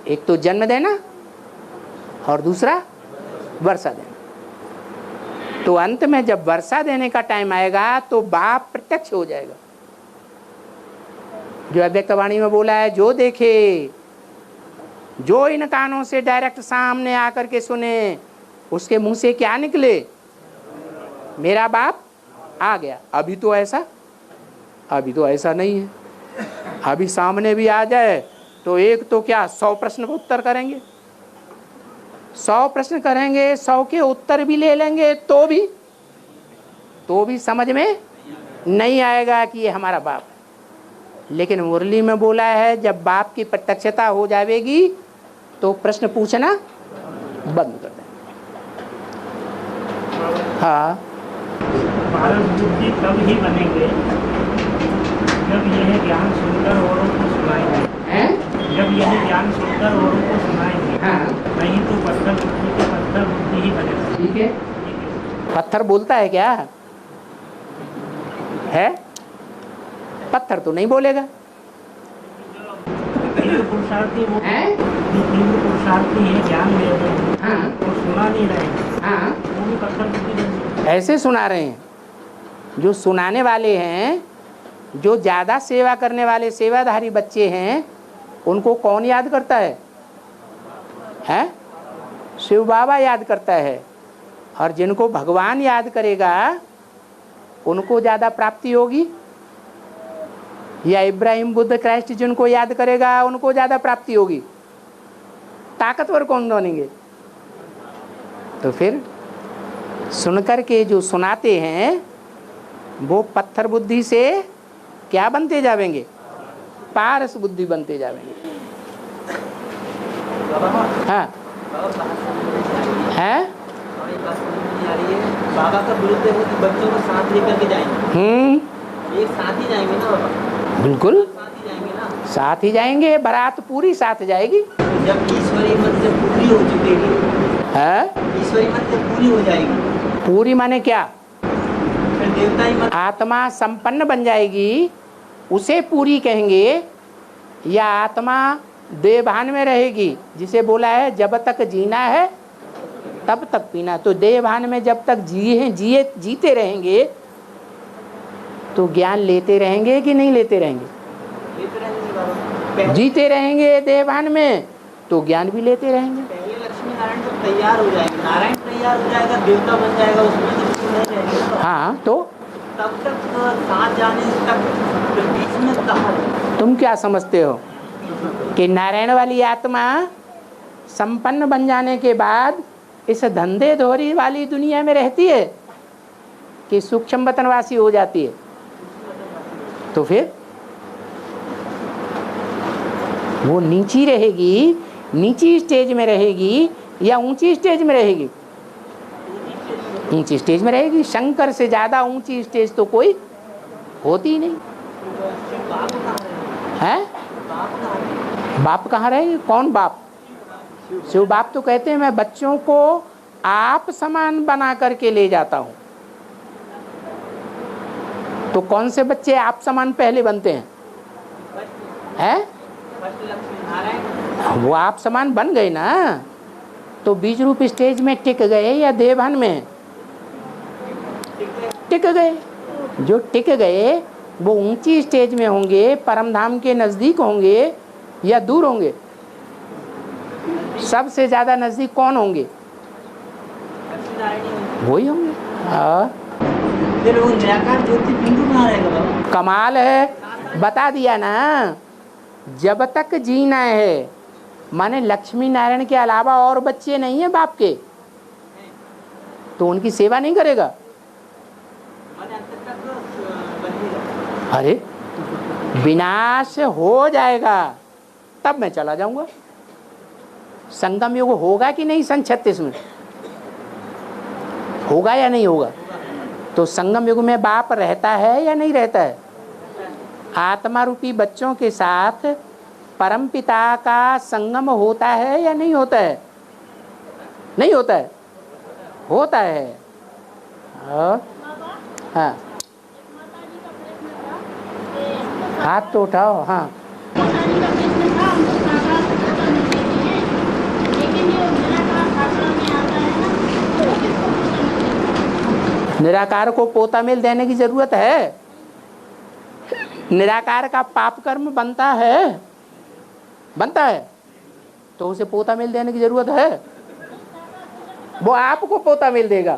एक तो जन्म देना और दूसरा वर्षा देना। तो अंत में जब वर्षा देने का टाइम आएगा तो बाप प्रत्यक्ष हो जाएगा। जो अव्यक्तवाणी में बोला है, जो देखे, जो इन कानों से डायरेक्ट सामने आकर के सुने, उसके मुंह से क्या निकले? मेरा बाप आ गया। अभी तो ऐसा नहीं है। अभी सामने भी आ जाए तो एक तो क्या 100 प्रश्न का उत्तर करेंगे, 100 प्रश्न करेंगे, 100 के उत्तर भी ले लेंगे तो भी समझ में नहीं आएगा कि ये हमारा बाप है। लेकिन मुरली में बोला है, जब बाप की प्रत्यक्षता हो जाएगी तो प्रश्न पूछना बंद कर दें। हाँ, भारत बुद्धि तब ही बनेंगे जब यह ज्ञान सुनकर औरों को सुनाएंगे। जब यह ज्ञान सुनकर औरों को सुनाएंगे। हाँ। नहीं तो पत्थर बुद्धि के पत्थर बुद्धि ही बनेगा। ठीक है। पत्थर बोलता है क्या? है? पत्थर तो नहीं बोलेगा। तीव्र पुरुषार्थी वो तीव्र पुरुषार्थी है, ज्ञान ले रहे हैं। हाँ। और सुना नहीं रहे हैं। हाँ। वो भी पत्थर बुद्धि बनेगा। ऐसे सुना रहे हैं। जो सुनाने वाले हैं, जो ज़्यादा सेवा करने वाले सेवाधारी बच्चे हैं, उनको कौन याद करता है? हैं? शिव बाबा याद करता है। और जिनको भगवान याद करेगा उनको ज़्यादा प्राप्ति होगी, या इब्राहिम बुद्ध क्राइस्ट जिनको याद करेगा उनको ज़्यादा प्राप्ति होगी? ताकतवर कौन बनेंगे? तो फिर सुनकर के जो सुनाते हैं वो पत्थर बुद्धि से क्या बनते जाएंगे? पारस बुद्धि बनते जाएंगे। हाँ है? बाबा का विरुद्ध है कि बच्चों को साथ लेकर के जाएंगे। एक साथ ही जाएंगे ना बाबा? बिल्कुल साथ ही जाएंगे ना। साथ ही जाएंगे। बारात पूरी साथ जाएगी। जब ईश्वरी मत जब पूरी हो चुकेगी है, ईश्वरी मत जब पूरी हो जाएगी। पूरी माने क्या? फिर देवता ही मत। आत्मा संपन्न बन जाएगी, उसे पूरी कहेंगे। या आत्मा देहभान में रहेगी, जिसे बोला है जब तक जीना है तब तक पीना। तो देहभान में जब तक जीते रहेंगे तो ज्ञान लेते रहेंगे कि नहीं लेते रहेंगे? जीते रहेंगे देहभान में तो ज्ञान भी लेते रहेंगे। पहले लक्ष्मी नारायण तो तैयार हो जाएंगे, नारायण तैयार हो जाएगा, देवता बन जाएगा, उसमें तो नहीं रहेगा। हाँ, तो तब तक साथ जाने तक बीच में कहाँ? तुम क्या समझते हो कि नारायण वाली आत्मा संपन्न बन जाने के बाद इस धंधे धोरी वाली दुनिया में रहती है कि सूक्ष्म वतनवासी हो जाती है? तो फिर वो नीची रहेगी, नीची स्टेज में रहेगी या ऊंची स्टेज में रहेगी? ऊंची स्टेज में रहेगी। शंकर से ज्यादा ऊंची स्टेज तो कोई होती ही नहीं है। बाप कहाँ रहेगी? कौन बाप? शिव बाप तो कहते हैं मैं बच्चों को आप समान बना करके ले जाता हूँ। तो कौन से बच्चे आप समान पहले बनते हैं? हैं? वो आप समान बन गए ना, तो बीज रूप स्टेज में टिक गए या देवहन में टिक गए? जो टिक गए वो ऊंची स्टेज में होंगे, परम धाम के नजदीक होंगे या दूर होंगे? सबसे ज्यादा नजदीक कौन होंगे? वही होंगे। हाँ, फिर वो निराकार ज्योति बिंदु कहाँ रहेगा बाबा? कमाल है, बता दिया ना। जब तक जीना है, माने लक्ष्मी नारायण के अलावा और बच्चे नहीं है बाप के, तो उनकी सेवा नहीं करेगा? अरे विनाश हो जाएगा तब मैं चला जाऊंगा। संगम युग होगा कि नहीं? सन 36 में होगा या नहीं होगा? तो संगम युग में बाप रहता है या नहीं रहता है? आत्मा रूपी बच्चों के साथ परम पिता का संगम होता है या नहीं होता है? नहीं होता है? होता है। हाँ, हाथ तो उठाओ। हाँ, निराकार को पोता मिल देने की जरूरत है? निराकार का पाप कर्म बनता है? बनता है तो उसे पोता मिल देने की जरूरत है? वो आपको पोता मिल देगा।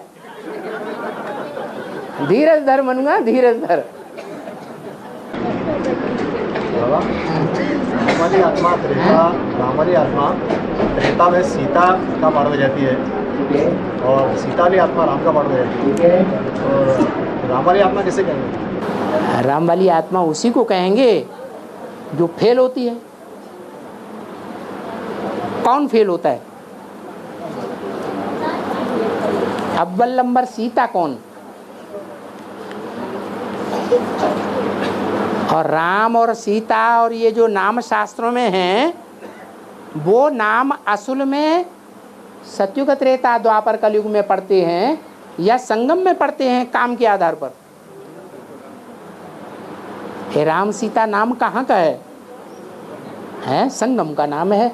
धीरज धर मनुआ, धीरज धर। हमारी आत्मा त्रेता, हमारी आत्मा त्रेता में सीता का पाठ हो जाती है और सीता वाली आत्मा राम का पाठ हो जाती है। तो राम वाली आत्मा किसे कहेंगे? राम वाली आत्मा उसी को कहेंगे जो फेल होती है। कौन फेल होता है? अव्वल नंबर सीता कौन? और राम और सीता और ये जो नाम शास्त्रों में हैं, वो नाम असल में सतयुग त्रेता द्वापर कलयुग में पढ़ते हैं या संगम में पढ़ते हैं काम के आधार पर? हे राम सीता नाम कहाँ का है? हैं? संगम का नाम है।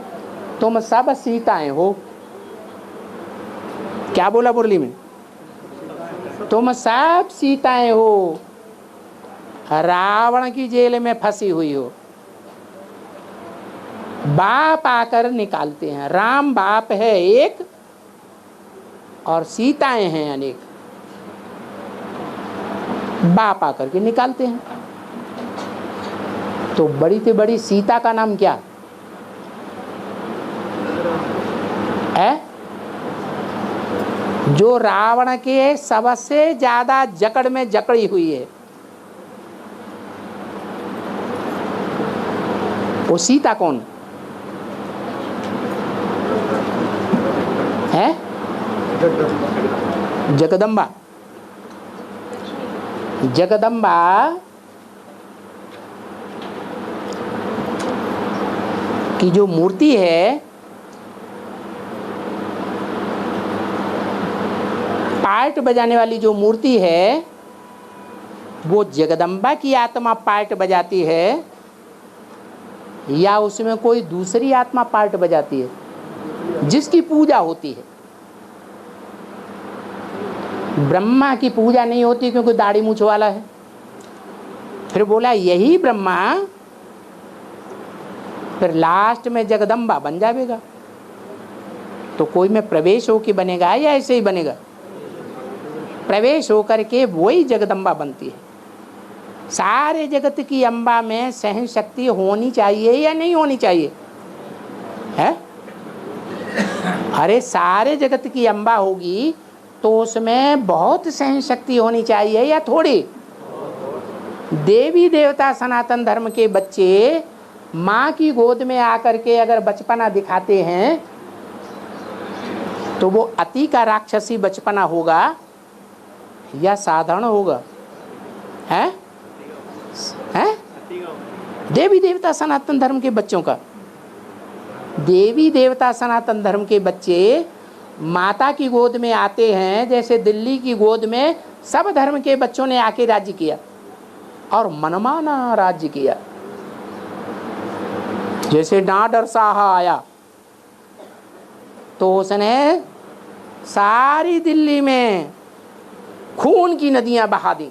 तुम सब सीताएं हो। क्या बोला मुरली में? तुम सब सीताएं हो, रावण की जेल में फंसी हुई हो। बाप आकर निकालते हैं। राम बाप है एक और सीताएं हैं अनेक। बाप आकर के निकालते हैं। तो बड़ी से बड़ी सीता का नाम क्या है? जो रावण के सबसे ज्यादा जकड़ में जकड़ी हुई है, वो सीता कौन है? जगदम्बा। जगदम्बा की जो मूर्ति है, पार्ट बजाने वाली जो मूर्ति है, वो जगदम्बा की आत्मा पार्ट बजाती है या उसमें कोई दूसरी आत्मा पार्ट बजाती है जिसकी पूजा होती है? ब्रह्मा की पूजा नहीं होती क्योंकि दाढ़ी मूछ वाला है। फिर बोला यही ब्रह्मा फिर लास्ट में जगदम्बा बन जाएगा। तो कोई में प्रवेश हो के बनेगा या ऐसे ही बनेगा? प्रवेश होकर के वही जगदम्बा बनती है। सारे जगत की अम्बा में सहन शक्ति होनी चाहिए या नहीं होनी चाहिए? है? अरे सारे जगत की अम्बा होगी तो उसमें बहुत सहन शक्ति होनी चाहिए या थोड़ी? देवी देवता सनातन धर्म के बच्चे माँ की गोद में आकर के अगर बचपना दिखाते हैं तो वो अति का राक्षसी बचपना होगा या साधारण होगा? है? हैं? देवी देवता सनातन धर्म के बच्चों का, देवी देवता सनातन धर्म के बच्चे माता की गोद में आते हैं जैसे दिल्ली की गोद में सब धर्म के बच्चों ने आके राज्य किया। और मनमाना राज्य किया। जैसे नाडर शाह आया तो उसने सारी दिल्ली में खून की नदियां बहा दी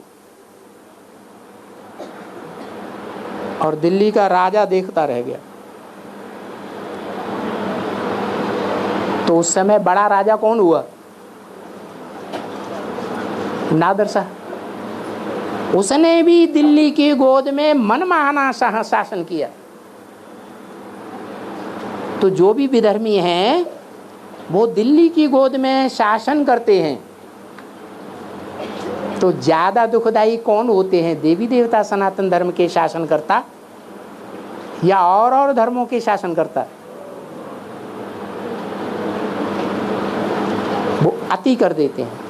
और दिल्ली का राजा देखता रह गया। तो उस समय बड़ा राजा कौन हुआ? नादर शाह। उसने भी दिल्ली की गोद में मनमाना शासन किया। तो जो भी विधर्मी हैं वो दिल्ली की गोद में शासन करते हैं तो ज्यादा दुखदाई कौन होते हैं? देवी देवता सनातन धर्म के शासन करता या और धर्मों के शासन करता? वो अति कर देते हैं।